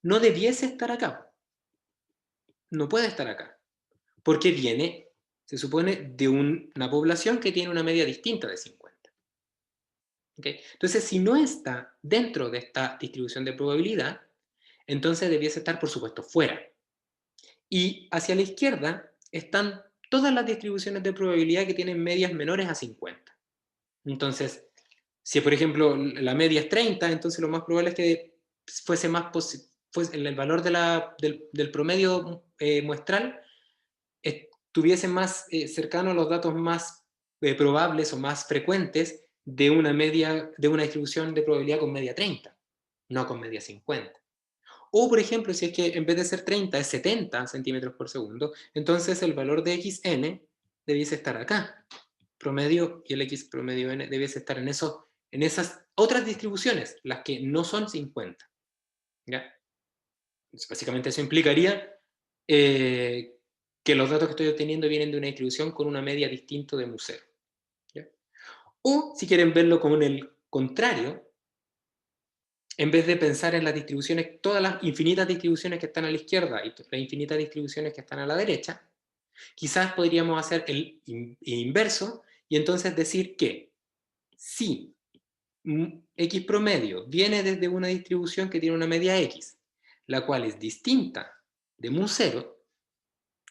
no debiese estar acá. No puede estar acá, porque viene, se supone, de una población que tiene una media distinta de 50. ¿Okay? Entonces, si no está dentro de esta distribución de probabilidad, entonces debiese estar, por supuesto, fuera. Y hacia la izquierda están todas las distribuciones de probabilidad que tienen medias menores a 50. Entonces, si por ejemplo la media es 30, entonces lo más probable es que fuese más el valor del promedio muestral estuviese más cercano a los datos más probables o más frecuentes de una media, de una distribución de probabilidad con media 30, no con media 50. O, por ejemplo, si es que en vez de ser 30 es 70 centímetros por segundo, entonces el valor de xn debiese estar acá. Promedio y el x promedio n debiese estar en esas otras distribuciones, las que no son 50. ¿Ya? Entonces, básicamente eso implicaría que los datos que estoy obteniendo vienen de una distribución con una media distinta de mu 0. ¿Ya? O, si quieren verlo como en el contrario, en vez de pensar en las distribuciones, todas las infinitas distribuciones que están a la izquierda y las infinitas distribuciones que están a la derecha, quizás podríamos hacer el inverso y entonces decir que si x promedio viene desde una distribución que tiene una media x, la cual es distinta de mu 0,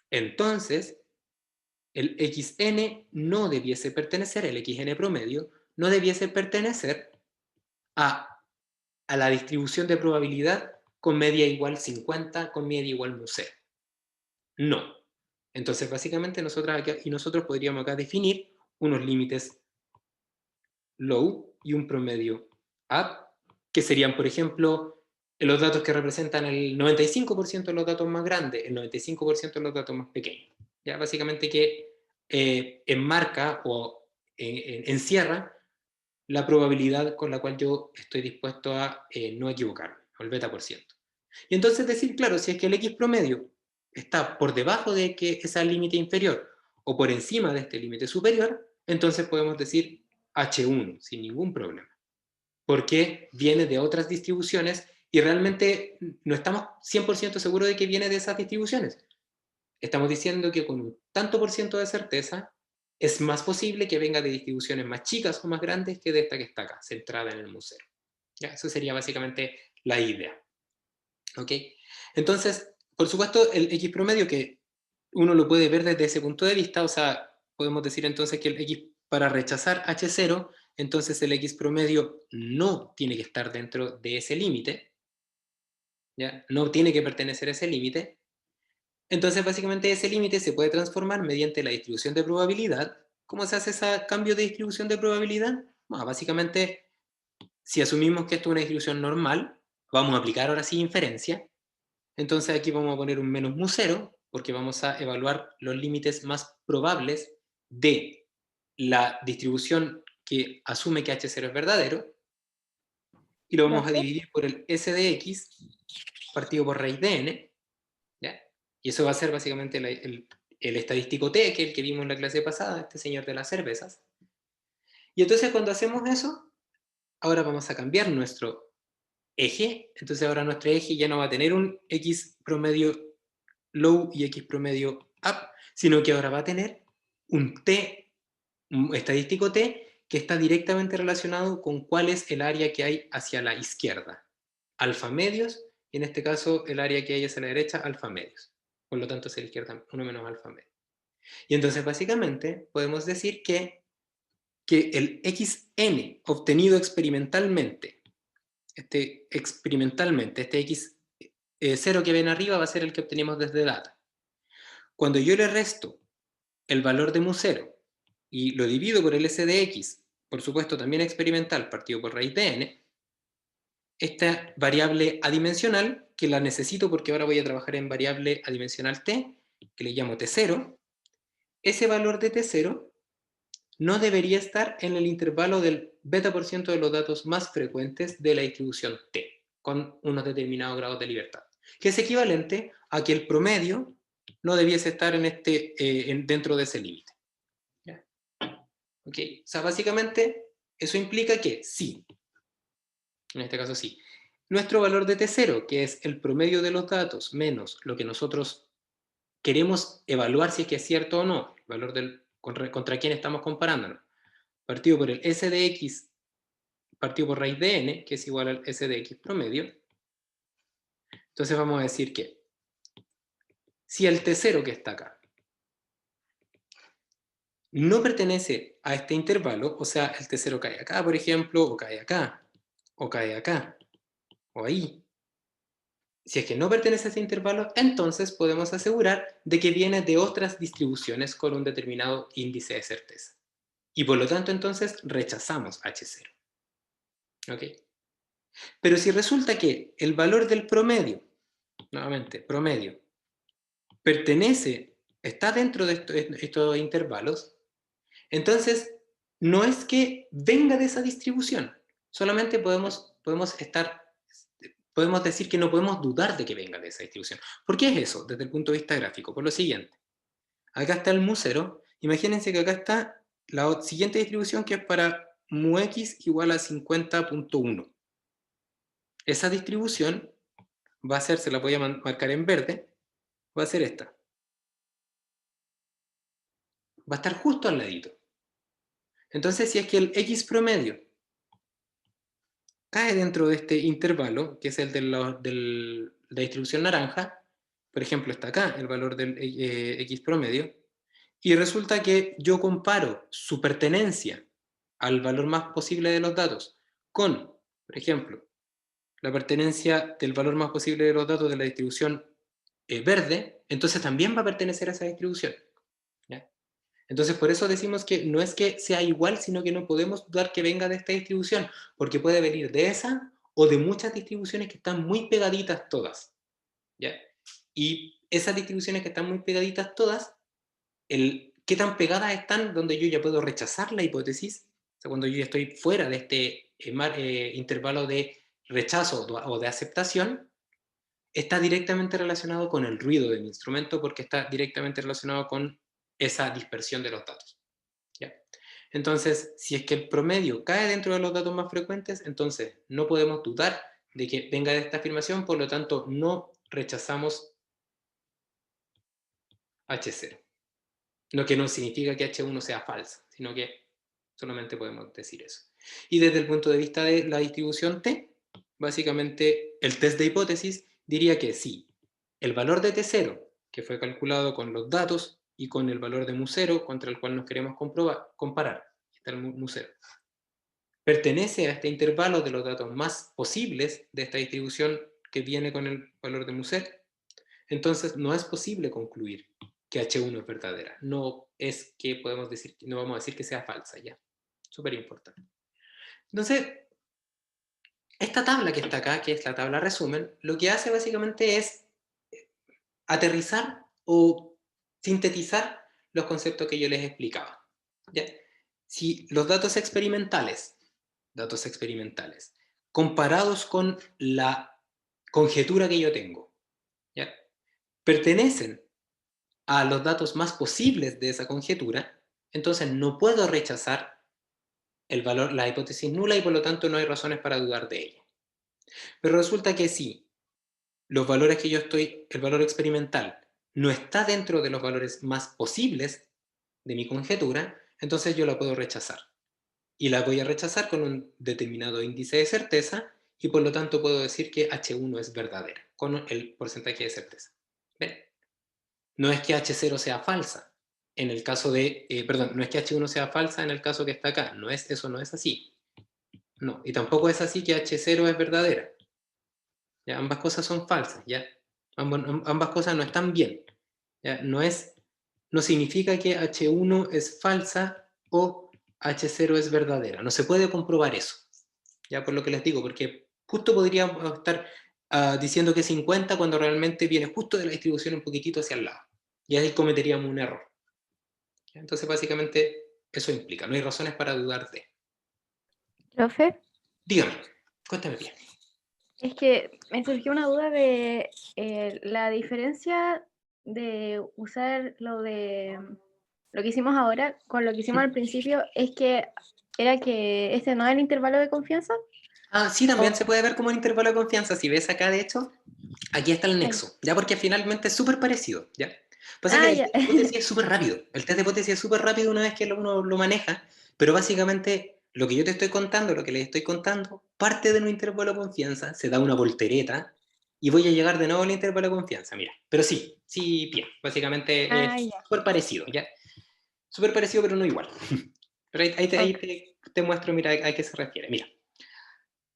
entonces el xn no debiese pertenecer, el xn promedio, no debiese pertenecer a la distribución de probabilidad con media igual 50, con media igual mu 0. No. Entonces, básicamente, nosotros podríamos acá definir unos límites low y un promedio up, que serían, por ejemplo, los datos que representan el 95% de los datos más grandes, el 95% de los datos más pequeños. ¿Ya? Básicamente que enmarca o encierra la probabilidad con la cual yo estoy dispuesto a no equivocarme, o el beta por ciento. Y entonces decir, claro, si es que el X promedio está por debajo de que ese límite inferior o por encima de este límite superior, entonces podemos decir H1 sin ningún problema, porque viene de otras distribuciones y realmente no estamos 100% seguros de que viene de esas distribuciones. Estamos diciendo que con un tanto por ciento de certeza es más posible que venga de distribuciones más chicas o más grandes que de esta que está acá, centrada en el museo. ¿Ya? Eso sería básicamente la idea. ¿Ok? Entonces, por supuesto, el X promedio que uno lo puede ver desde ese punto de vista, o sea, podemos decir entonces que el X, para rechazar H0, entonces el X promedio no tiene que estar dentro de ese límite, ¿ya? No tiene que pertenecer a ese límite. Entonces, básicamente, ese límite se puede transformar mediante la distribución de probabilidad. ¿Cómo se hace ese cambio de distribución de probabilidad? Bueno, básicamente, si asumimos que esto es una distribución normal, vamos a aplicar ahora sí inferencia. Entonces aquí vamos a poner un menos mu 0, porque vamos a evaluar los límites más probables de la distribución que asume que H0 es verdadero, y lo vamos a Gracias. dividir por el S de X partido por raíz de N, ¿ya? Y eso va a ser básicamente el estadístico T, que es el que vimos en la clase pasada, este señor de las cervezas. Y entonces cuando hacemos eso, ahora vamos a cambiar nuestro eje. Entonces ahora nuestro eje ya no va a tener un X promedio low y X promedio up, sino que ahora va a tener un T, un estadístico T, que está directamente relacionado con cuál es el área que hay hacia la izquierda. Alfa medios, y en este caso el área que hay hacia la derecha, alfa medios. Por lo tanto, hacia la izquierda, 1 menos alfa medio. Y entonces, básicamente, podemos decir que el xn obtenido experimentalmente, este x0 que ven arriba va a ser el que obtenemos desde data. Cuando yo le resto el valor de mu 0 y lo divido por el s de x, por supuesto también experimental, partido por raíz de n, esta variable adimensional, que la necesito porque ahora voy a trabajar en variable adimensional t, que le llamo t0, ese valor de t0 no debería estar en el intervalo del beta por ciento de los datos más frecuentes de la distribución t, con unos determinados grados de libertad, que es equivalente a que el promedio no debiese estar dentro de ese límite. ¿Okay? O sea, básicamente eso implica que sí, en este caso sí, nuestro valor de t0, que es el promedio de los datos menos lo que nosotros queremos evaluar si es que es cierto o no, el valor contra quién estamos comparándonos, partido por el s de x partido por raíz de n, que es igual al s de x promedio. Entonces vamos a decir que si el t0 que está acá no pertenece a este intervalo, o sea, el t0 cae acá, por ejemplo, o cae acá, o cae acá, o ahí, Si es que no pertenece a ese intervalo, entonces podemos asegurar de que viene de otras distribuciones con un determinado índice de certeza. Y por lo tanto, entonces, rechazamos H0. ¿Ok? Pero si resulta que el valor del promedio, nuevamente, promedio, está dentro de estos intervalos, entonces no es que venga de esa distribución, solamente podemos decir que no podemos dudar de que venga de esa distribución. ¿Por qué es eso desde el punto de vista gráfico? Por lo siguiente, acá está el mu0, imagínense que acá está la siguiente distribución que es para mu x igual a 50.1. Esa distribución va a ser, se la voy a marcar en verde, va a ser esta. Va a estar justo al ladito. Entonces, si es que el x promedio cae dentro de este intervalo, que es el de la distribución naranja, por ejemplo, está acá el valor del x promedio, y resulta que yo comparo su pertenencia al valor más posible de los datos con, por ejemplo, la pertenencia del valor más posible de los datos de la distribución verde, entonces también va a pertenecer a esa distribución. ¿Ya? Entonces, por eso decimos que no es que sea igual, sino que no podemos dudar que venga de esta distribución, porque puede venir de esa o de muchas distribuciones que están muy pegaditas todas. ¿Ya? Y esas distribuciones que están muy pegaditas todas, qué tan pegadas están donde yo ya puedo rechazar la hipótesis, o sea, cuando yo ya estoy fuera de este intervalo de rechazo o de aceptación, está directamente relacionado con el ruido de mi instrumento porque está directamente relacionado con esa dispersión de los datos. ¿Ya? Entonces, si es que el promedio cae dentro de los datos más frecuentes, entonces no podemos dudar de que venga de esta afirmación, por lo tanto no rechazamos H0. Lo que no significa que H1 sea falsa, sino que solamente podemos decir eso. Y desde el punto de vista de la distribución T, básicamente el test de hipótesis diría que sí, el valor de T0, que fue calculado con los datos y con el valor de mu0 contra el cual nos queremos comparar, está el mu0, pertenece a este intervalo de los datos más posibles de esta distribución que viene con el valor de mu0, entonces no es posible concluir que H1 es verdadera. No es que podemos decir, no vamos a decir que sea falsa ya. Súper importante. Entonces, esta tabla que está acá, que es la tabla resumen, lo que hace básicamente es aterrizar o sintetizar los conceptos que yo les explicaba. ¿Ya? Si los datos experimentales, comparados con la conjetura que yo tengo, ¿ya? Pertenecen a los datos más posibles de esa conjetura, entonces no puedo rechazar el valor, la hipótesis nula y por lo tanto no hay razones para dudar de ella. Pero resulta que si los valores que yo estoy, el valor experimental, no está dentro de los valores más posibles de mi conjetura, entonces yo la puedo rechazar. Y la voy a rechazar con un determinado índice de certeza y por lo tanto puedo decir que H1 es verdadera, con el porcentaje de certeza. ¿Ven? No es que H0 sea falsa, en el caso de, perdón, no es que H1 sea falsa en el caso que está acá, eso no es así. No, y tampoco es así que H0 es verdadera. ¿Ya? Ambas cosas son falsas, ¿ya? Ambas cosas no están bien. ¿Ya? No significa que H1 es falsa o H0 es verdadera. No se puede comprobar eso. Ya por lo que les digo, porque justo podríamos estar diciendo que es 50 cuando realmente viene justo de la distribución un poquitito hacia el lado. Y ahí cometeríamos un error. Entonces, básicamente, eso implica. No hay razones para dudar de. Profe, Dígame, cuéntame bien. es que me surgió una duda de la diferencia de usar lo que hicimos ahora con lo que hicimos al principio, es que era que este no era el intervalo de confianza. Ah, sí, también se O, puede ver como un intervalo de confianza. Si ves acá, de hecho, aquí está el el- nexo, ya porque finalmente es súper parecido, ¿ya? Pasa que ah, el ya. test de hipótesis es súper rápido. El test de hipótesis es súper rápido una vez que uno lo maneja, pero básicamente lo que yo te estoy contando, lo que les estoy contando, parte de un intervalo de confianza, se da una voltereta y voy a llegar de nuevo al intervalo de confianza, mira. Pero sí, sí, bien, básicamente Ah, es ya. súper parecido, ¿ya? Súper parecido, pero no igual. Pero ahí Ok. te muestro, mira, a qué se refiere. Mira,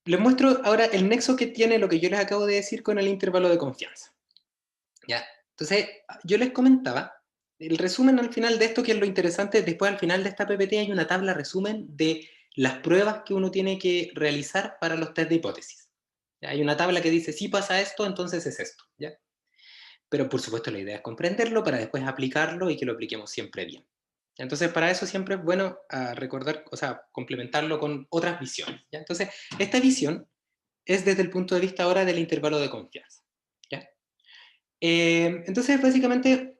Les muestro ahora el nexo que tiene lo que yo les acabo de decir con el intervalo de confianza. ¿Ya? Entonces, yo les comentaba, el resumen al final de esto, que es lo interesante, después al final de esta PPT hay una tabla resumen de las pruebas que uno tiene que realizar para los test de hipótesis. ¿Ya? Hay una tabla que dice, si pasa esto, entonces es esto. ¿Ya? Pero por supuesto la idea es comprenderlo para después aplicarlo y que lo apliquemos siempre bien. Entonces, para eso siempre es bueno recordar, o sea, complementarlo con otras visiones. ¿Ya? Entonces, esta visión es desde el punto de vista ahora del intervalo de confianza. ¿Ya? Entonces, básicamente,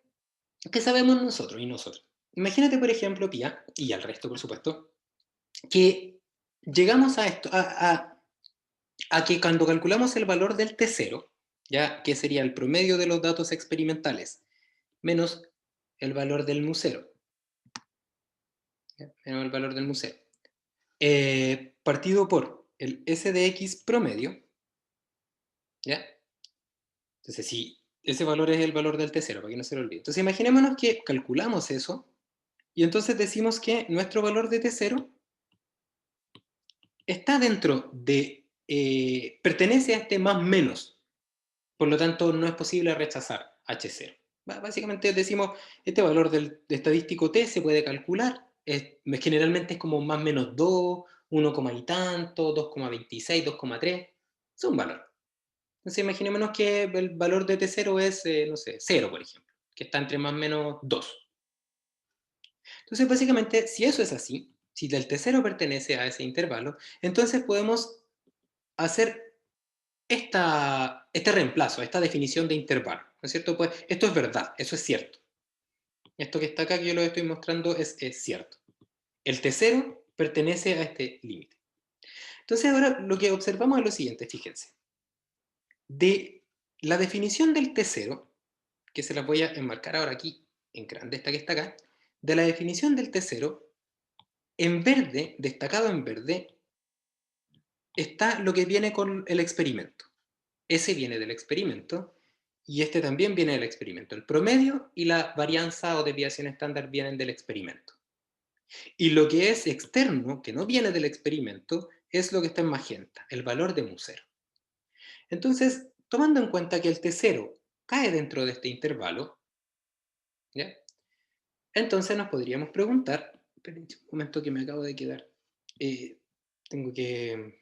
¿qué sabemos nosotros y nosotros? Imagínate, por ejemplo, Pía, y al resto, por supuesto, que llegamos a esto, a que cuando calculamos el valor del T0, ya que sería el promedio de los datos experimentales, menos el valor del mu0, ¿ya? Menos el valor del mu0, partido por el S de X promedio, ¿ya? Entonces, si ese valor es el valor del T0, para que no se lo olvide. Entonces, imaginémonos que calculamos eso, y entonces decimos que nuestro valor de T0 está dentro de, pertenece a este más menos, por lo tanto no es posible rechazar H0. Básicamente decimos, este valor del estadístico T se puede calcular, generalmente es como más menos 2, 1, y tanto, 2,26, 2,3, es un valor. Entonces imaginémonos que el valor de T0 es, no sé, 0, por ejemplo, que está entre más o menos 2. Entonces, básicamente, si eso es así, si el T0 pertenece a ese intervalo, entonces podemos hacer este reemplazo, esta definición de intervalo, ¿no es cierto? Pues esto es verdad, eso es cierto. Esto que está acá, que yo lo estoy mostrando, es cierto. El T0 pertenece a este límite. Entonces, ahora lo que observamos es lo siguiente, fíjense. De la definición del T0, que se la voy a enmarcar ahora aquí, en grande, esta que está acá, de la definición del T0, en verde, destacado en verde, está lo que viene con el experimento. Ese viene del experimento y este también viene del experimento. El promedio y la varianza o desviación estándar vienen del experimento. Y lo que es externo, que no viene del experimento, es lo que está en magenta, el valor de mu0. Entonces, tomando en cuenta que el T0 cae dentro de este intervalo, ¿ya? Entonces nos podríamos preguntar, esperen un momento que me acabo de quedar, tengo que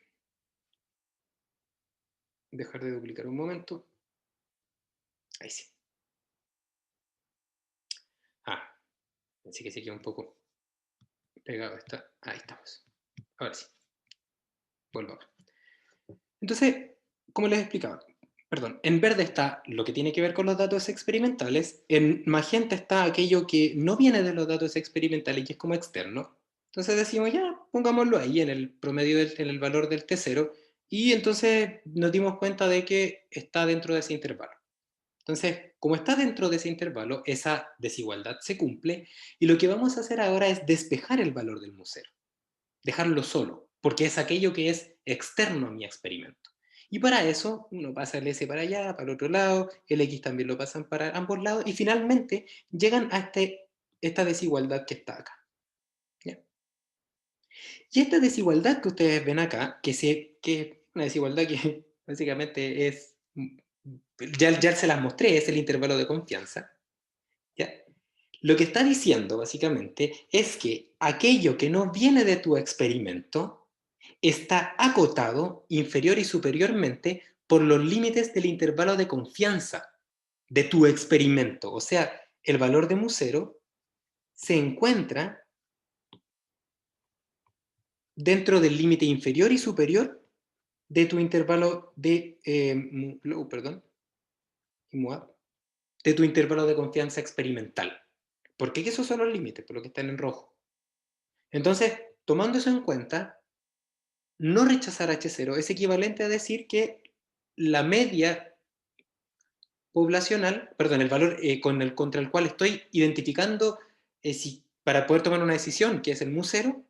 dejar de duplicar un momento. Ahí sí. Pensé que se quedó un poco pegado. Ahí estamos. Ahora sí. Vuelvo acá. Entonces, como les explicaba, perdón, en verde está lo que tiene que ver con los datos experimentales, en magenta está aquello que no viene de los datos experimentales y es como externo. Entonces decimos, ya, pongámoslo ahí en el promedio, en el valor del T0, y entonces nos dimos cuenta de que está dentro de ese intervalo. Entonces, como está dentro de ese intervalo, esa desigualdad se cumple, y lo que vamos a hacer ahora es despejar el valor del mu0, dejarlo solo, porque es aquello que es externo a mi experimento. Y para eso, uno pasa el S para allá, para el otro lado, el X también lo pasan para ambos lados, y finalmente llegan a esta desigualdad que está acá. ¿Ya? Y esta desigualdad que ustedes ven acá, que es una desigualdad que básicamente es, ya se las mostré, es el intervalo de confianza. ¿Ya? Lo que está diciendo básicamente es que aquello que no viene de tu experimento está acotado inferior y superiormente por los límites del intervalo de confianza de tu experimento. O sea, el valor de mu0 se encuentra dentro del límite inferior y superior de tu intervalo de, perdón, de tu intervalo de confianza experimental. ¿Por qué? Esos son los límites, por lo que están en rojo. Entonces, tomando eso en cuenta, no rechazar H0 es equivalente a decir que la media poblacional, perdón, el valor contra el cual estoy identificando para poder tomar una decisión, que es el mu0,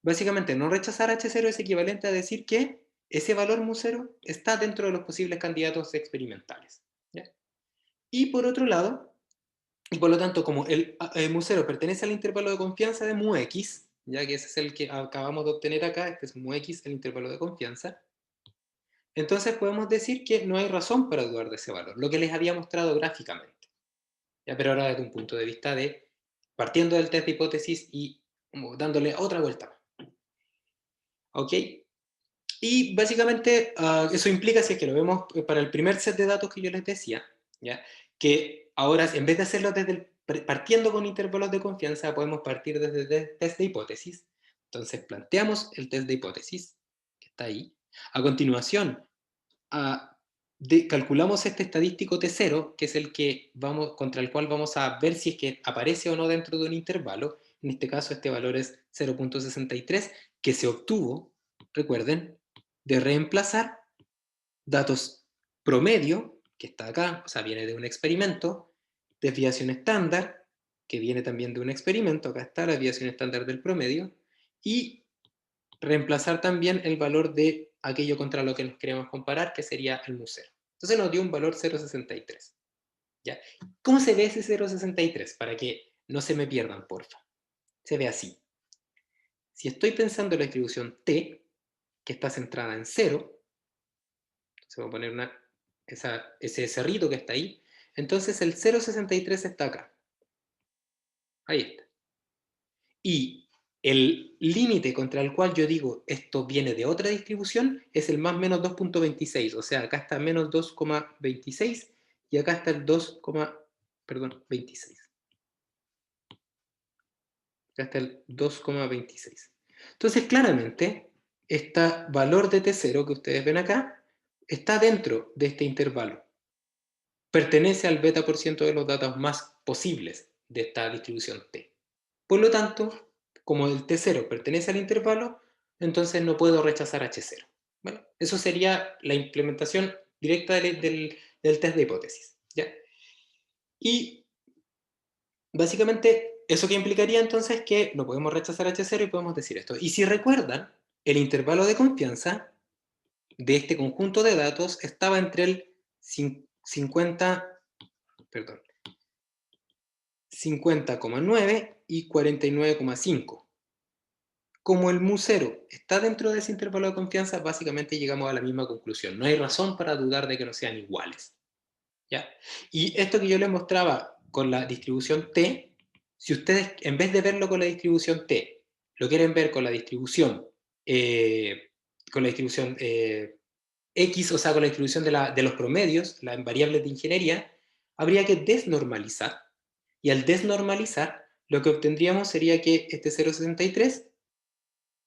básicamente no rechazar H0 es equivalente a decir que ese valor mu0 está dentro de los posibles candidatos experimentales. ¿Ya? Y por otro lado, y por lo tanto, como el mu0 pertenece al intervalo de confianza de mu x, ya que ese es el que acabamos de obtener acá, este es mu x, el intervalo de confianza, entonces podemos decir que no hay razón para dudar de ese valor, lo que les había mostrado gráficamente. ¿Ya? Pero ahora desde un punto de vista de partiendo del test de hipótesis y como dándole otra vuelta. ¿Ok? Y básicamente eso implica, si es que lo vemos para el primer set de datos que yo les decía, ¿ya? Que ahora en vez de hacerlo partiendo con intervalos de confianza, podemos partir desde el test de hipótesis. Entonces planteamos el test de hipótesis, que está ahí. A continuación, calculamos este estadístico T0, que es el que contra el cual vamos a ver si es que aparece o no dentro de un intervalo. En este caso este valor es 0.63, que se obtuvo, recuerden, de reemplazar datos promedio, que está acá, o sea, viene de un experimento, desviación estándar, que viene también de un experimento, acá está la desviación estándar del promedio, y reemplazar también el valor de aquello contra lo que nos queremos comparar, que sería el mu0. Entonces nos dio un valor 0.63. ¿Ya? ¿Cómo se ve ese 0.63? Para que no se me pierdan, porfa. Se ve así. Si estoy pensando en la distribución t, que está centrada en 0, se va a poner ese cerrito que está ahí, entonces el 0.63 está acá. Ahí está. Y el límite contra el cual yo digo esto viene de otra distribución es el más menos 2.26, o sea, acá está menos 2,26 y acá está el 2,26. Acá está el 2,26. Entonces, claramente, este valor de T0 que ustedes ven acá está dentro de este intervalo. Pertenece al beta por ciento de los datos más posibles de esta distribución T. Por lo tanto, como el T0 pertenece al intervalo, entonces no puedo rechazar H0. Bueno, eso sería la implementación directa del test de hipótesis. ¿Ya? Y básicamente, ¿eso que implicaría entonces? Que no podemos rechazar H0 y podemos decir esto. Y si recuerdan, el intervalo de confianza de este conjunto de datos estaba entre el 50,9 y 49,5. Como el mu0 está dentro de ese intervalo de confianza, básicamente llegamos a la misma conclusión. No hay razón para dudar de que no sean iguales. ¿Ya? Y esto que yo les mostraba con la distribución T, si ustedes en vez de verlo con la distribución T, lo quieren ver con la distribución X, o sea, con la distribución de los promedios, las variables de ingeniería, habría que desnormalizar. Y al desnormalizar, lo que obtendríamos sería que este 0,63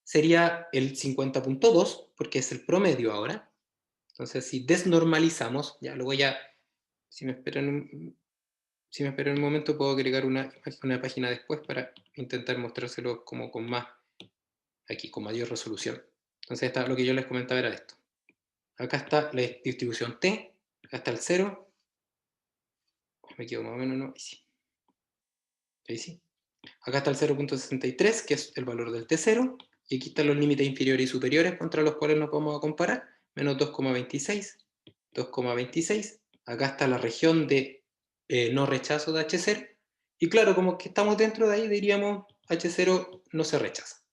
sería el 50.2, porque es el promedio ahora. Entonces, si desnormalizamos, ya lo voy a... Si me esperan un momento, puedo agregar una página después para intentar mostrárselo como con mayor resolución. Entonces, lo que yo les comentaba era esto. Acá está la distribución T, acá está el 0. Me quedo más o menos, ¿no? Ahí sí. Ahí sí. Acá está el 0.63, que es el valor del T0, y aquí están los límites inferiores y superiores contra los cuales nos vamos a comparar, menos 2,26, 2,26, acá está la región de no rechazo de H0, y claro, como que estamos dentro de ahí, diríamos H0 no se rechaza.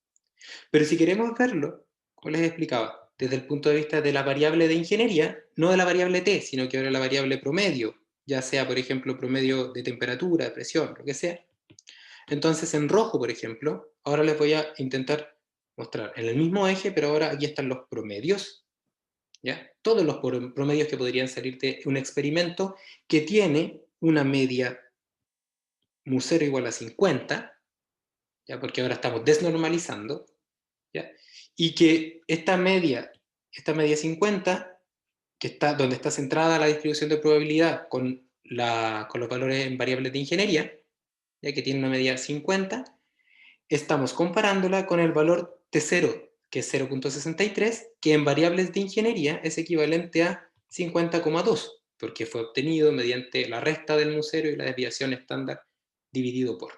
Pero si queremos verlo, como les explicaba, desde el punto de vista de la variable de ingeniería, no de la variable T, sino que ahora la variable promedio, ya sea, por ejemplo, promedio de temperatura, de presión, lo que sea. Entonces, en rojo, por ejemplo, ahora les voy a intentar mostrar en el mismo eje, pero ahora aquí están los promedios, ¿ya? Todos los promedios que podrían salir de un experimento que tiene una media mu0 igual a 50, ¿ya? Porque ahora estamos desnormalizando, ¿ya? Y que esta media 50, donde está centrada la distribución de probabilidad con los valores en variables de ingeniería, ya que tiene una media 50, estamos comparándola con el valor T0, que es 0.63, que en variables de ingeniería es equivalente a 50,2, porque fue obtenido mediante la resta del mu0 y la desviación estándar dividido por.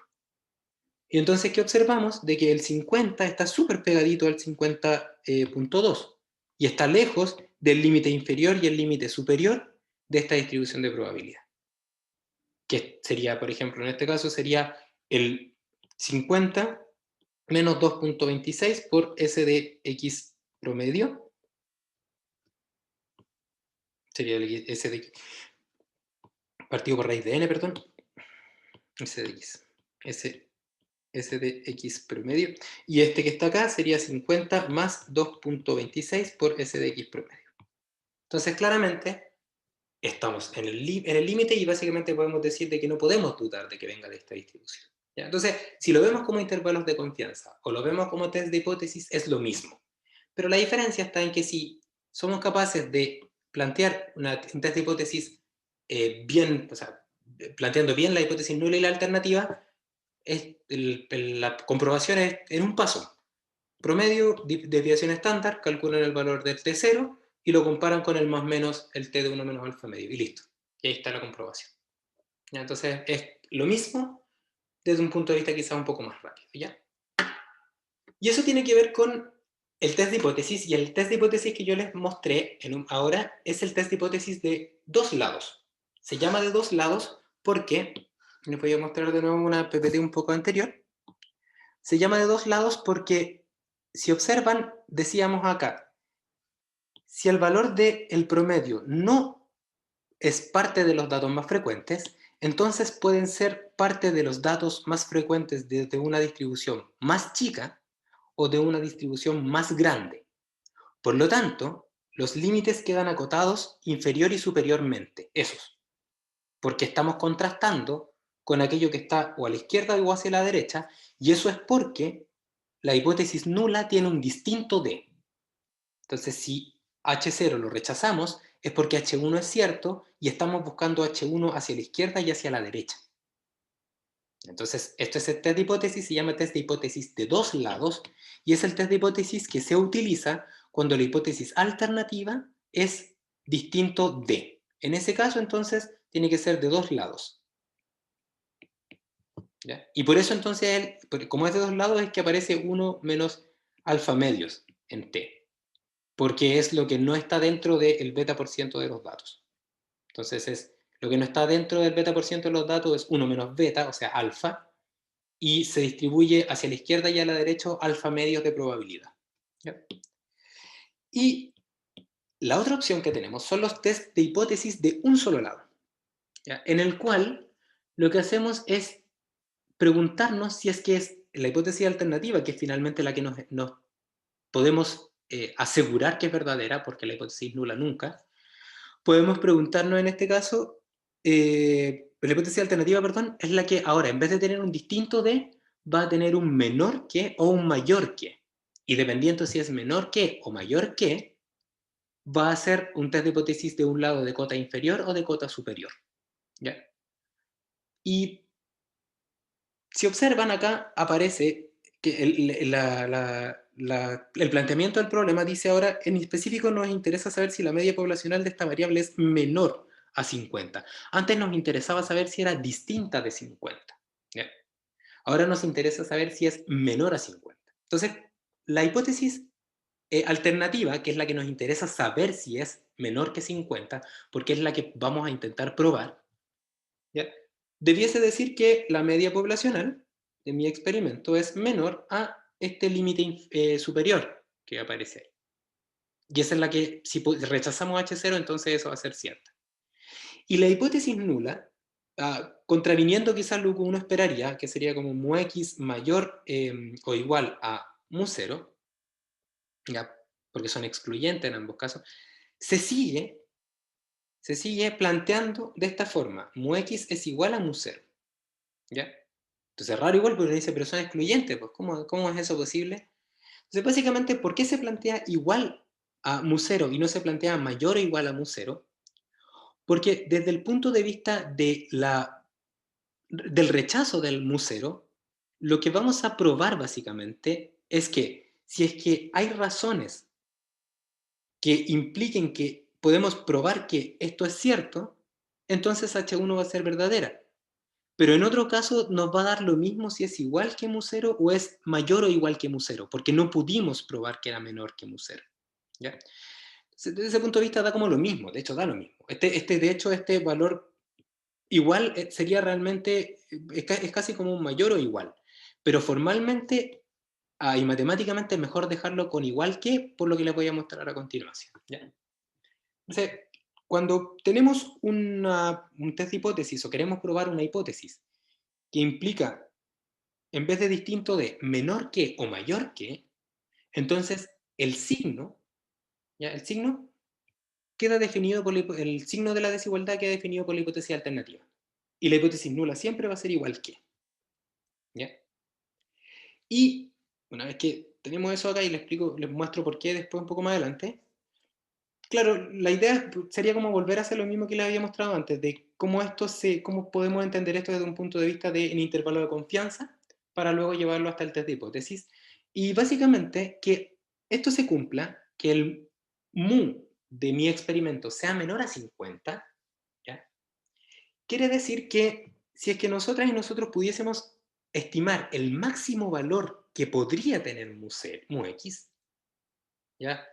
Y entonces, ¿qué observamos? De que el 50 está súper pegadito al 50.2 y está lejos del límite inferior y el límite superior de esta distribución de probabilidad. Que sería, por ejemplo, en este caso sería el 50 menos 2.26 por S de X promedio. Sería el S de X partido por raíz de n, perdón. S de X. S de X promedio. Y este que está acá sería 50 más 2.26 por S de X promedio. Entonces, claramente, estamos en el límite y básicamente podemos decir de que no podemos dudar de que venga de esta distribución. ¿Ya? Entonces, si lo vemos como intervalos de confianza o lo vemos como test de hipótesis, es lo mismo. Pero la diferencia está en que si somos capaces de plantear un test de hipótesis bien, o sea, planteando bien la hipótesis nula y la alternativa, la comprobación es en un paso. Promedio, desviación estándar, calculan el valor del T0 y lo comparan con el más menos, el T de 1 menos alfa medio, y listo. Y ahí está la comprobación. ¿Ya? Entonces es lo mismo desde un punto de vista quizá un poco más rápido. ¿Ya? Y eso tiene que ver con el test de hipótesis, y el test de hipótesis que yo les mostré ahora es el test de hipótesis de dos lados. Se llama de dos lados porque, les voy a mostrar de nuevo una PPT un poco anterior, se llama de dos lados porque, si observan, decíamos acá, si el valor del promedio no es parte de los datos más frecuentes, entonces pueden ser parte de los datos más frecuentes de una distribución más chica o de una distribución más grande. Por lo tanto, los límites quedan acotados inferior y superiormente, esos, porque estamos contrastando con aquello que está o a la izquierda o hacia la derecha, y eso es porque la hipótesis nula tiene un distinto de. Entonces, si H0 lo rechazamos, es porque H1 es cierto y estamos buscando H1 hacia la izquierda y hacia la derecha. Entonces, esto es el test de hipótesis, se llama test de hipótesis de dos lados, y es el test de hipótesis que se utiliza cuando la hipótesis alternativa es distinto de. En ese caso, entonces, tiene que ser de dos lados. ¿Ya? Y por eso, entonces, como es de dos lados, es que aparece 1 menos alfa medios en T, porque es lo que no está dentro del beta por ciento de los datos. Entonces, lo que no está dentro del beta por ciento de los datos es 1 menos beta, o sea, alfa, y se distribuye hacia la izquierda y a la derecha alfa medios de probabilidad. ¿Ya? Y la otra opción que tenemos son los test de hipótesis de un solo lado, ¿ya? En el cual lo que hacemos es preguntarnos si es que es la hipótesis alternativa, que es finalmente la que nos podemos asegurar que es verdadera, porque la hipótesis nula nunca. Podemos preguntarnos en este caso, la hipótesis alternativa, perdón, es la que ahora, en vez de tener un distinto de, va a tener un menor que o un mayor que. Y dependiendo si es menor que o mayor que, va a ser un test de hipótesis de un lado de cota inferior o de cota superior. ¿Ya? Y si observan acá, aparece que el planteamiento del problema dice ahora, en específico nos interesa saber si la media poblacional de esta variable es menor a 50. Antes nos interesaba saber si era distinta de 50. ¿Ya? Ahora nos interesa saber si es menor a 50. Entonces, la hipótesis alternativa, que es la que nos interesa saber si es menor que 50, porque es la que vamos a intentar probar, ¿ya? Debiese decir que la media poblacional de mi experimento es menor a este límite superior que aparece ahí. Y esa es la que, si rechazamos H0, entonces eso va a ser cierta. Y la hipótesis nula, contraviniendo quizás lo que uno esperaría, que sería como mu x mayor o igual a mu 0, ¿ya? Porque son excluyentes en ambos casos, se sigue planteando de esta forma: mu x es igual a mu 0. ¿Ya? Entonces es raro igual, porque dice, pero son excluyentes, pues ¿cómo es eso posible? Entonces básicamente, ¿por qué se plantea igual a mu 0 y no se plantea mayor o igual a mu 0? Porque desde el punto de vista del rechazo del mu 0, lo que vamos a probar básicamente es que si es que hay razones que impliquen que podemos probar que esto es cierto, entonces H1 va a ser verdadera. Pero en otro caso nos va a dar lo mismo si es igual que mu 0 o es mayor o igual que mu 0, porque no pudimos probar que era menor que mu 0. ¿Ya? Desde ese punto de vista da como lo mismo, de hecho da lo mismo. De hecho, este valor igual sería realmente, es casi como un mayor o igual. Pero formalmente y matemáticamente es mejor dejarlo con igual que, por lo que les voy a mostrar a continuación. ¿Ya? Entonces, cuando tenemos un test de hipótesis o queremos probar una hipótesis que implica, en vez de distinto de menor que o mayor que, entonces el signo, ¿ya? El signo queda definido por el signo de la desigualdad queda definido por la hipótesis alternativa. Y la hipótesis nula siempre va a ser igual que. ¿Ya? Y una vez que tenemos eso acá y les explico, les muestro por qué después un poco más adelante. Claro, la idea sería como volver a hacer lo mismo que les había mostrado antes, de cómo podemos entender esto desde un punto de vista de en intervalo de confianza, para luego llevarlo hasta el test de hipótesis. Y básicamente que esto se cumpla, que el mu de mi experimento sea menor a 50, ¿ya? Quiere decir que si es que nosotras y nosotros pudiésemos estimar el máximo valor que podría tener mu x, ¿ya?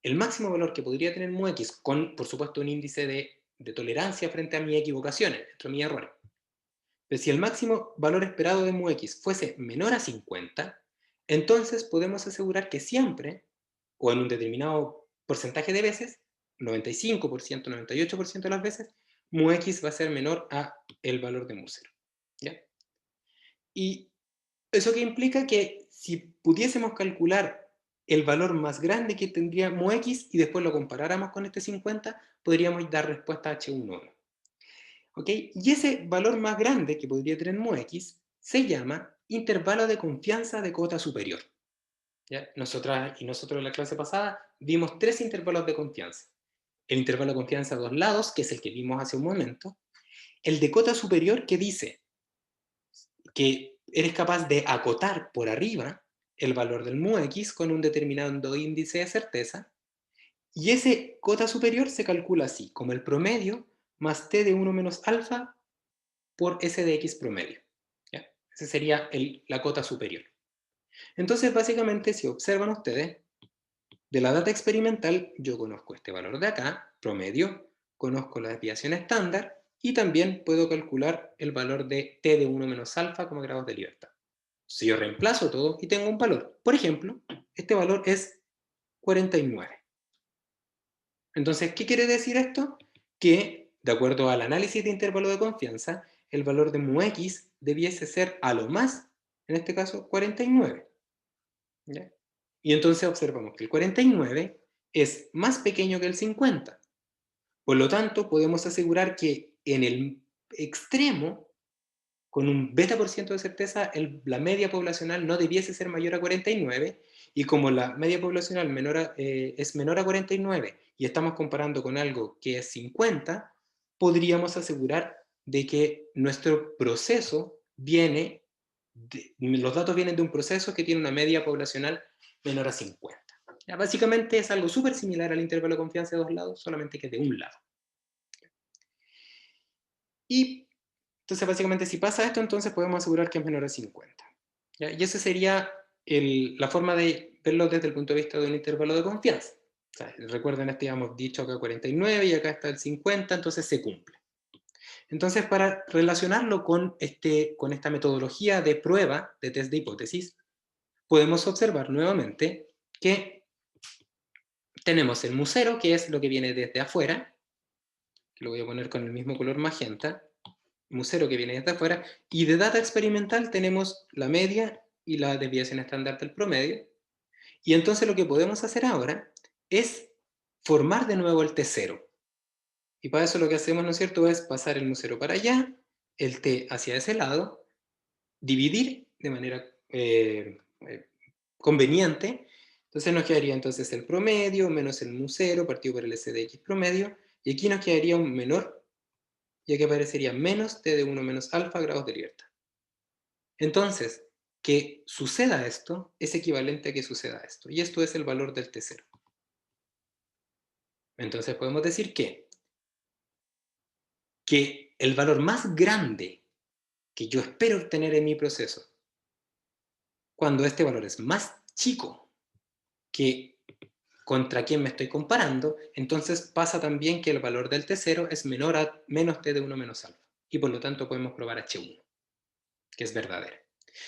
El máximo valor que podría tener mu x, con por supuesto un índice de tolerancia frente a mis equivocaciones, entre mis errores. Pero si el máximo valor esperado de mu x fuese menor a 50, entonces podemos asegurar que siempre, o en un determinado porcentaje de veces, 95%, 98% de las veces, mu x va a ser menor a el valor de mu 0. ¿Ya? Y eso que implica que si pudiésemos calcular el valor más grande que tendría mu x y después lo comparáramos con este 50, podríamos dar respuesta a H1. ¿Ok? Y ese valor más grande que podría tener mu x se llama intervalo de confianza de cota superior. ¿Ya? Nosotros en la clase pasada vimos 3 intervalos de confianza. El intervalo de confianza a 2 lados, que es el que vimos hace un momento. El de cota superior, que dice que eres capaz de acotar por arriba el valor del mu x con un determinado índice de certeza. Y ese cota superior se calcula así, como el promedio más t de 1 menos alfa por s de x promedio. ¿Ya? Esa sería la cota superior. Entonces, básicamente, si observan ustedes, de la data experimental, yo conozco este valor de acá, promedio, conozco la desviación estándar, y también puedo calcular el valor de t de 1 menos alfa como grados de libertad. Si yo reemplazo todo y tengo un valor, por ejemplo, este valor es 49. Entonces, ¿qué quiere decir esto? Que, de acuerdo al análisis de intervalo de confianza, el valor de mu x debiese ser a lo más, en este caso, 49. ¿Ya? Y entonces observamos que el 49 es más pequeño que el 50. Por lo tanto, podemos asegurar que en el extremo, con un beta por ciento de certeza, la media poblacional no debiese ser mayor a 49, y como la media poblacional es menor a 49 y estamos comparando con algo que es 50, podríamos asegurar de que nuestro proceso los datos vienen de un proceso que tiene una media poblacional menor a 50. Ya, básicamente es algo súper similar al intervalo de confianza de 2 lados, solamente que de un lado. Y entonces básicamente si pasa esto, entonces podemos asegurar que es menor a 50. ¿Ya? Y esa sería la forma de verlo desde el punto de vista de un intervalo de confianza. O sea, recuerden, este habíamos dicho acá 49 y acá está el 50, entonces se cumple. Entonces, para relacionarlo con esta metodología de prueba de test de hipótesis, podemos observar nuevamente que tenemos el mu 0, que es lo que viene desde afuera, que lo voy a poner con el mismo color magenta, mu 0 que viene desde afuera, y de data experimental tenemos la media y la desviación estándar del promedio, y entonces lo que podemos hacer ahora es formar de nuevo el T0. Y para eso lo que hacemos, ¿no es cierto?, es pasar el mu 0 para allá, el T hacia ese lado, dividir de manera conveniente. Entonces nos quedaría entonces el promedio menos el mu 0 partido por el S de X promedio, y aquí nos quedaría un menor, ya que aparecería menos t de 1 menos alfa grados de libertad. Entonces, que suceda esto es equivalente a que suceda esto, y esto es el valor del T0. Entonces podemos decir que el valor más grande que yo espero obtener en mi proceso, cuando este valor es más chico que contra quién me estoy comparando, entonces pasa también que el valor del T0 es menos t de 1 menos alfa, y por lo tanto podemos probar H1, que es verdadero.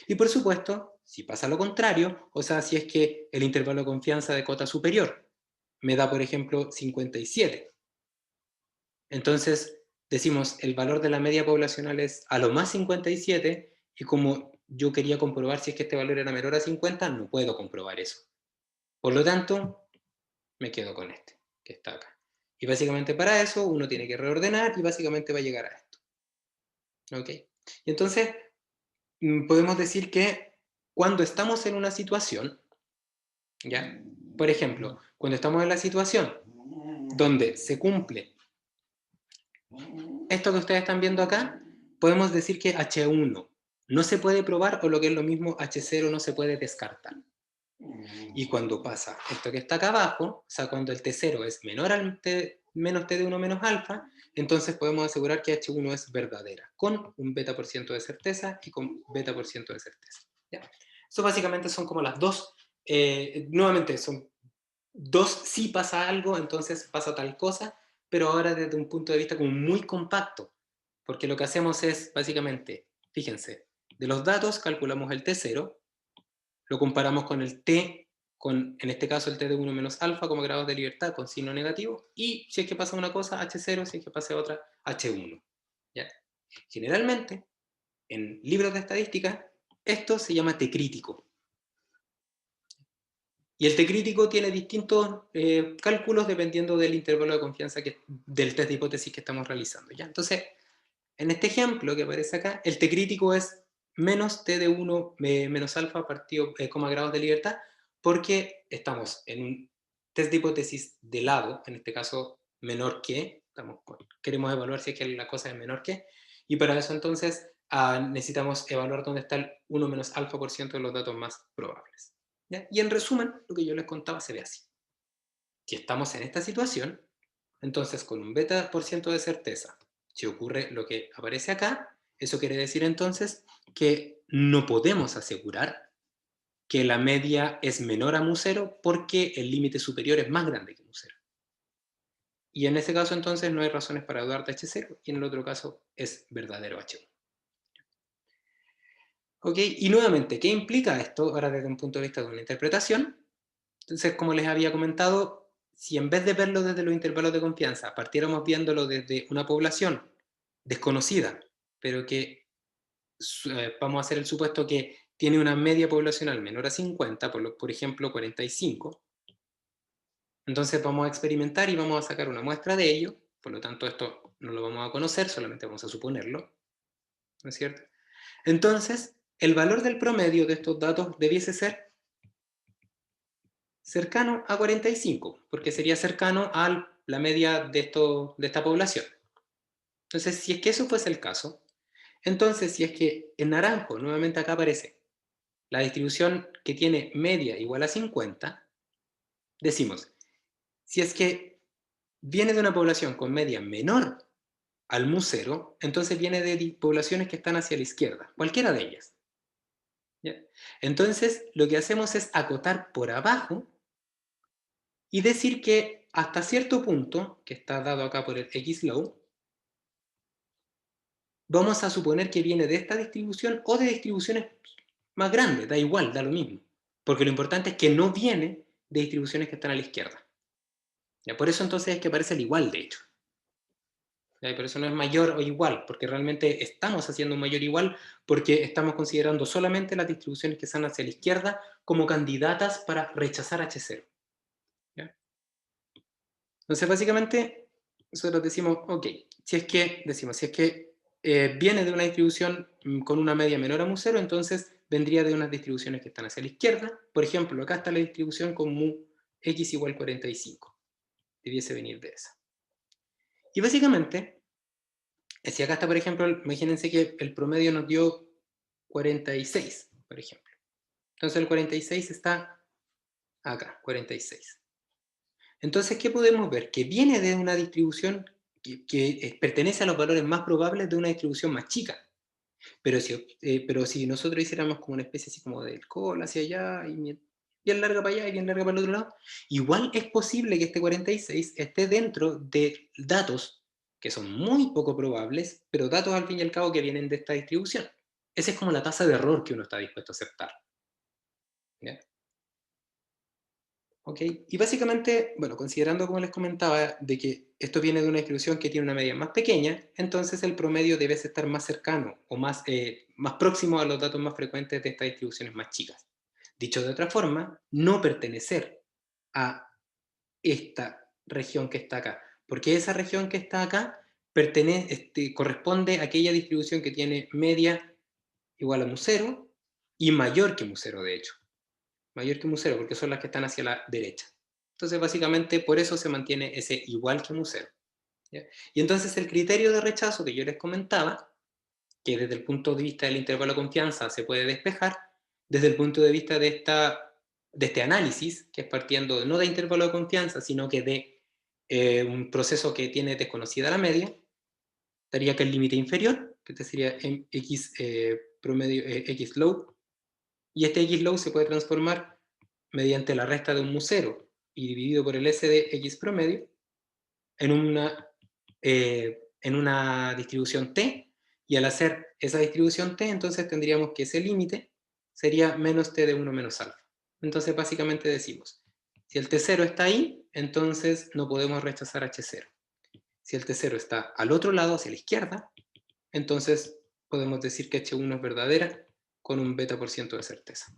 Y por supuesto, si pasa lo contrario, o sea, si es que el intervalo de confianza de cota superior me da, por ejemplo, 57, entonces decimos el valor de la media poblacional es a lo más 57 y como yo quería comprobar si es que este valor era menor a 50, no puedo comprobar eso. Por lo tanto, me quedo con este, que está acá. Y básicamente para eso uno tiene que reordenar y básicamente va a llegar a esto. ¿Ok? Y entonces podemos decir que cuando estamos en una situación, ¿ya? Por ejemplo, cuando estamos en la situación donde se cumple esto que ustedes están viendo acá, podemos decir que H1 no se puede probar o lo que es lo mismo H0 no se puede descartar. Y cuando pasa esto que está acá abajo, o sea, cuando el T0 es menor al T, menos T de 1 menos alfa, entonces podemos asegurar que H1 es verdadera, con un beta por ciento de certeza y con beta por ciento de certeza. ¿Ya? Eso básicamente son como las dos, nuevamente son dos, si pasa algo, entonces pasa tal cosa, pero ahora desde un punto de vista como muy compacto, porque lo que hacemos es básicamente, fíjense, de los datos calculamos el T0, lo comparamos con el T, con en este caso el T de 1 menos alfa como grados de libertad con signo negativo, y si es que pasa una cosa, H0, si es que pasa otra, H1. ¿Ya? Generalmente, en libros de estadística, esto se llama T crítico. Y el T crítico tiene distintos cálculos dependiendo del intervalo de confianza del test de hipótesis que estamos realizando. ¿Ya? Entonces, en este ejemplo que aparece acá, el T crítico es menos T de 1 menos alfa partido, coma grados de libertad, porque estamos en un test de hipótesis de lado, en este caso menor que, queremos evaluar si es que la cosa es menor que, y para eso entonces necesitamos evaluar dónde está el 1 menos alfa por ciento de los datos más probables. ¿Ya? Y en resumen, lo que yo les contaba se ve así. Si estamos en esta situación, entonces con un beta por ciento de certeza, si ocurre lo que aparece acá, eso quiere decir entonces que no podemos asegurar que la media es menor a mu0 porque el límite superior es más grande que mu0. Y en ese caso entonces no hay razones para dudar de H0 y en el otro caso es verdadero H1. ¿Ok? Y nuevamente, ¿qué implica esto ahora desde un punto de vista de una interpretación? Entonces, como les había comentado, si en vez de verlo desde los intervalos de confianza, partiéramos viéndolo desde una población desconocida, pero que vamos a hacer el supuesto que tiene una media poblacional menor a 50, por ejemplo 45, entonces vamos a experimentar y vamos a sacar una muestra de ello, por lo tanto esto no lo vamos a conocer, solamente vamos a suponerlo, ¿no es cierto? Entonces, el valor del promedio de estos datos debiese ser cercano a 45, porque sería cercano a la media de esta población. Entonces, si es que eso fuese el caso, entonces si es que en naranjo, nuevamente acá aparece, la distribución que tiene media igual a 50, decimos, si es que viene de una población con media menor al mu0, entonces viene de poblaciones que están hacia la izquierda, cualquiera de ellas. ¿Ya? Entonces, lo que hacemos es acotar por abajo y decir que hasta cierto punto, que está dado acá por el X-Low, vamos a suponer que viene de esta distribución o de distribuciones más grandes, da igual, da lo mismo. Porque lo importante es que no viene de distribuciones que están a la izquierda. ¿Ya? Por eso entonces es que aparece el igual, de hecho. ¿Ya? Y por eso no es mayor o igual, porque realmente estamos haciendo un mayor igual, porque estamos considerando solamente las distribuciones que están hacia la izquierda como candidatas para rechazar H0. ¿Ya? Entonces, básicamente, nosotros decimos, ok, si es que, decimos, si es que viene de una distribución con una media menor a mu0, entonces vendría de unas distribuciones que están hacia la izquierda. Por ejemplo, acá está la distribución con mu x igual 45. Debiese venir de esa. Y básicamente, si acá está, por ejemplo, imagínense que el promedio nos dio 46, por ejemplo. Entonces el 46 está acá, 46. Entonces, ¿qué podemos ver? Que viene de una distribución que pertenece a los valores más probables de una distribución más chica. Pero si nosotros hiciéramos como una especie así como del col hacia allá y bien larga para allá y bien larga para el otro lado, igual es posible que este 46 esté dentro de datos que son muy poco probables, pero datos al fin y al cabo que vienen de esta distribución. Esa es como la tasa de error que uno está dispuesto a aceptar. ¿Ya? ¿Ok? Y básicamente, bueno, considerando como les comentaba, de que esto viene de una distribución que tiene una media más pequeña, entonces el promedio debe estar más cercano o más próximo a los datos más frecuentes de estas distribuciones más chicas. Dicho de otra forma, no pertenecer a esta región que está acá, porque esa región que está acá corresponde a aquella distribución que tiene media igual a mu0 y mayor que mu0, de hecho. Mayor que mu0, porque son las que están hacia la derecha. Entonces, básicamente, por eso se mantiene ese igual que mu0. ¿Ya? Y entonces el criterio de rechazo que yo les comentaba, que desde el punto de vista del intervalo de confianza se puede despejar, desde el punto de vista de este análisis, que es partiendo no de intervalo de confianza, sino que de un proceso que tiene desconocida la media, estaría que el límite inferior, que este sería x promedio, x low, y este x low se puede transformar mediante la resta de un mu0 y dividido por el s de x promedio en una distribución t, y al hacer esa distribución t, entonces tendríamos que ese límite sería menos t de 1 menos alfa. Entonces básicamente decimos, si el t0 está ahí, entonces no podemos rechazar h0. Si el t0 está al otro lado, hacia la izquierda, entonces podemos decir que h1 es verdadera con un beta% de certeza.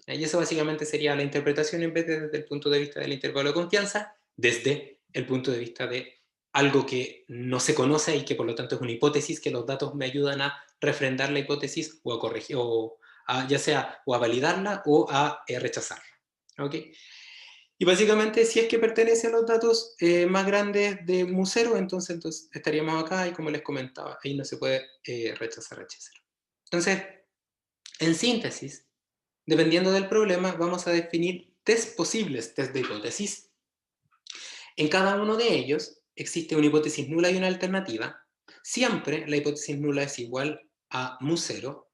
Y eso básicamente sería la interpretación en vez de desde el punto de vista del intervalo de confianza, desde el punto de vista de algo que no se conoce y que por lo tanto es una hipótesis que los datos me ayudan a refrendar la hipótesis o a corregir, ya sea o a validarla o a rechazarla. ¿Okay? Y básicamente, si es que pertenece a los datos más grandes de mu0, entonces estaríamos acá y como les comentaba, ahí no se puede rechazar h0. Entonces, en síntesis, dependiendo del problema, vamos a definir posibles test de hipótesis. En cada uno de ellos existe una hipótesis nula y una alternativa. Siempre la hipótesis nula es igual a mu0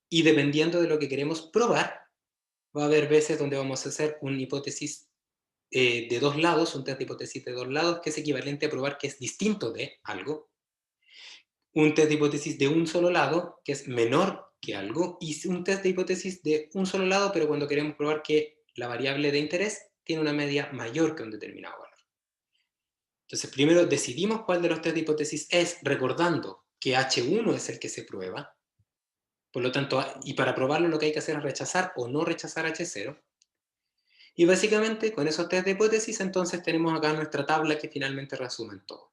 y dependiendo de lo que queremos probar, va a haber veces donde vamos a hacer una hipótesis de dos lados, un test de hipótesis de dos lados, que es equivalente a probar que es distinto de algo. Un test de hipótesis de un solo lado, que es menor que algo, y un test de hipótesis de un solo lado, pero cuando queremos probar que la variable de interés tiene una media mayor que un determinado valor. Entonces, primero decidimos cuál de los test de hipótesis es, recordando que H1 es el que se prueba. Por lo tanto, y para probarlo lo que hay que hacer es rechazar o no rechazar H0. Y básicamente, con esos test de hipótesis, entonces tenemos acá nuestra tabla que finalmente resumen todo.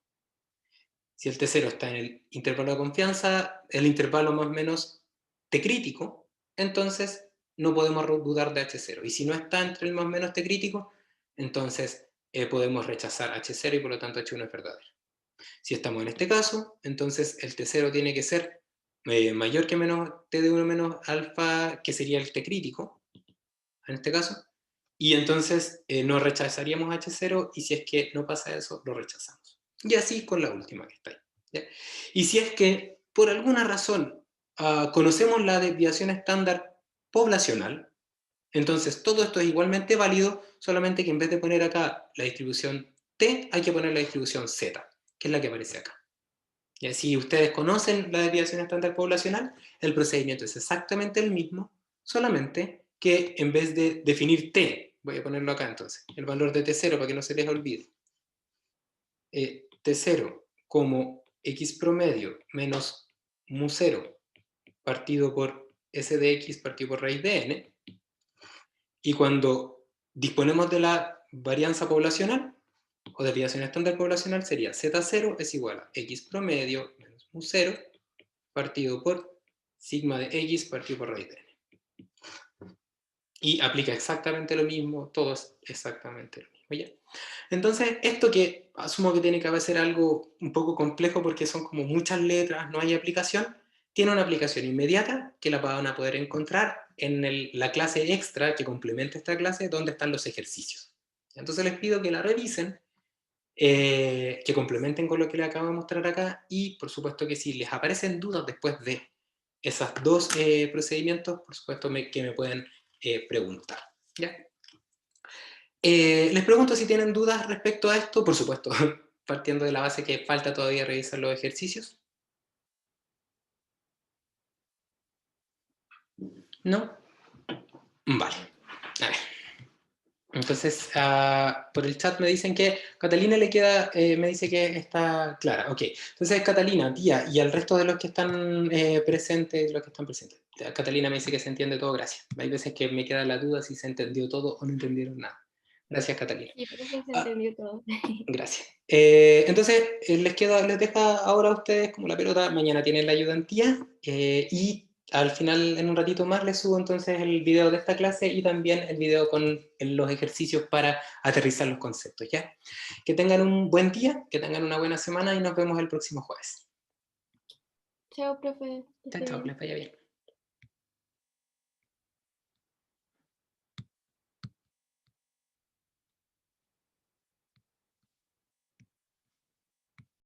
Si el T0 está en el intervalo de confianza, el intervalo más o menos T crítico, entonces no podemos dudar de H0. Y si no está entre el más o menos T crítico, entonces podemos rechazar H0 y por lo tanto H1 es verdadero. Si estamos en este caso, entonces el T0 tiene que ser mayor que menos T de 1 menos alfa, que sería el T crítico, en este caso, y entonces no rechazaríamos H0 y si es que no pasa eso, lo rechazamos. Y así con la última que está ahí. ¿Ya? Y si es que por alguna razón conocemos la desviación estándar poblacional, entonces todo esto es igualmente válido, solamente que en vez de poner acá la distribución T, hay que poner la distribución Z, que es la que aparece acá. Y si ustedes conocen la desviación estándar poblacional, el procedimiento es exactamente el mismo, solamente que en vez de definir T, voy a ponerlo acá entonces, el valor de T0 para que no se les olvide, T0 como X promedio menos mu0 partido por S de X partido por raíz de N, y cuando disponemos de la varianza poblacional, o desviación estándar poblacional, sería Z0 es igual a X promedio menos mu0 partido por sigma de X partido por raíz de N. Y aplica exactamente lo mismo, todo es exactamente lo mismo. ¿Ya? Entonces, esto que asumo que tiene que ser algo un poco complejo porque son como muchas letras, no hay aplicación, tiene una aplicación inmediata que la van a poder encontrar en la clase extra que complementa esta clase, donde están los ejercicios. Entonces les pido que la revisen, que complementen con lo que les acabo de mostrar acá, y por supuesto que si les aparecen dudas después de esos dos procedimientos, por supuesto que me pueden preguntar. ¿Ya? Les pregunto si tienen dudas respecto a esto, por supuesto, partiendo de la base que falta todavía revisar los ejercicios. ¿No? Vale. A ver. Entonces, por el chat me dicen que Catalina le queda, me dice que está clara. Ok, entonces Catalina, tía, y al resto de los que están presentes, Catalina me dice que se entiende todo, gracias. Hay veces que me queda la duda si se entendió todo o no entendieron nada. Gracias, Catalina. Sí, creo que se Ah, entendió todo. gracias. Entonces, les deja ahora a ustedes como la pelota, mañana tienen la ayudantía y al final, en un ratito más, les subo entonces el video de esta clase y también el video con los ejercicios para aterrizar los conceptos, ¿ya? Que tengan un buen día, que tengan una buena semana y nos vemos el próximo jueves. Chao, profe. Que Chao, esté chao, que bien. les vaya bien.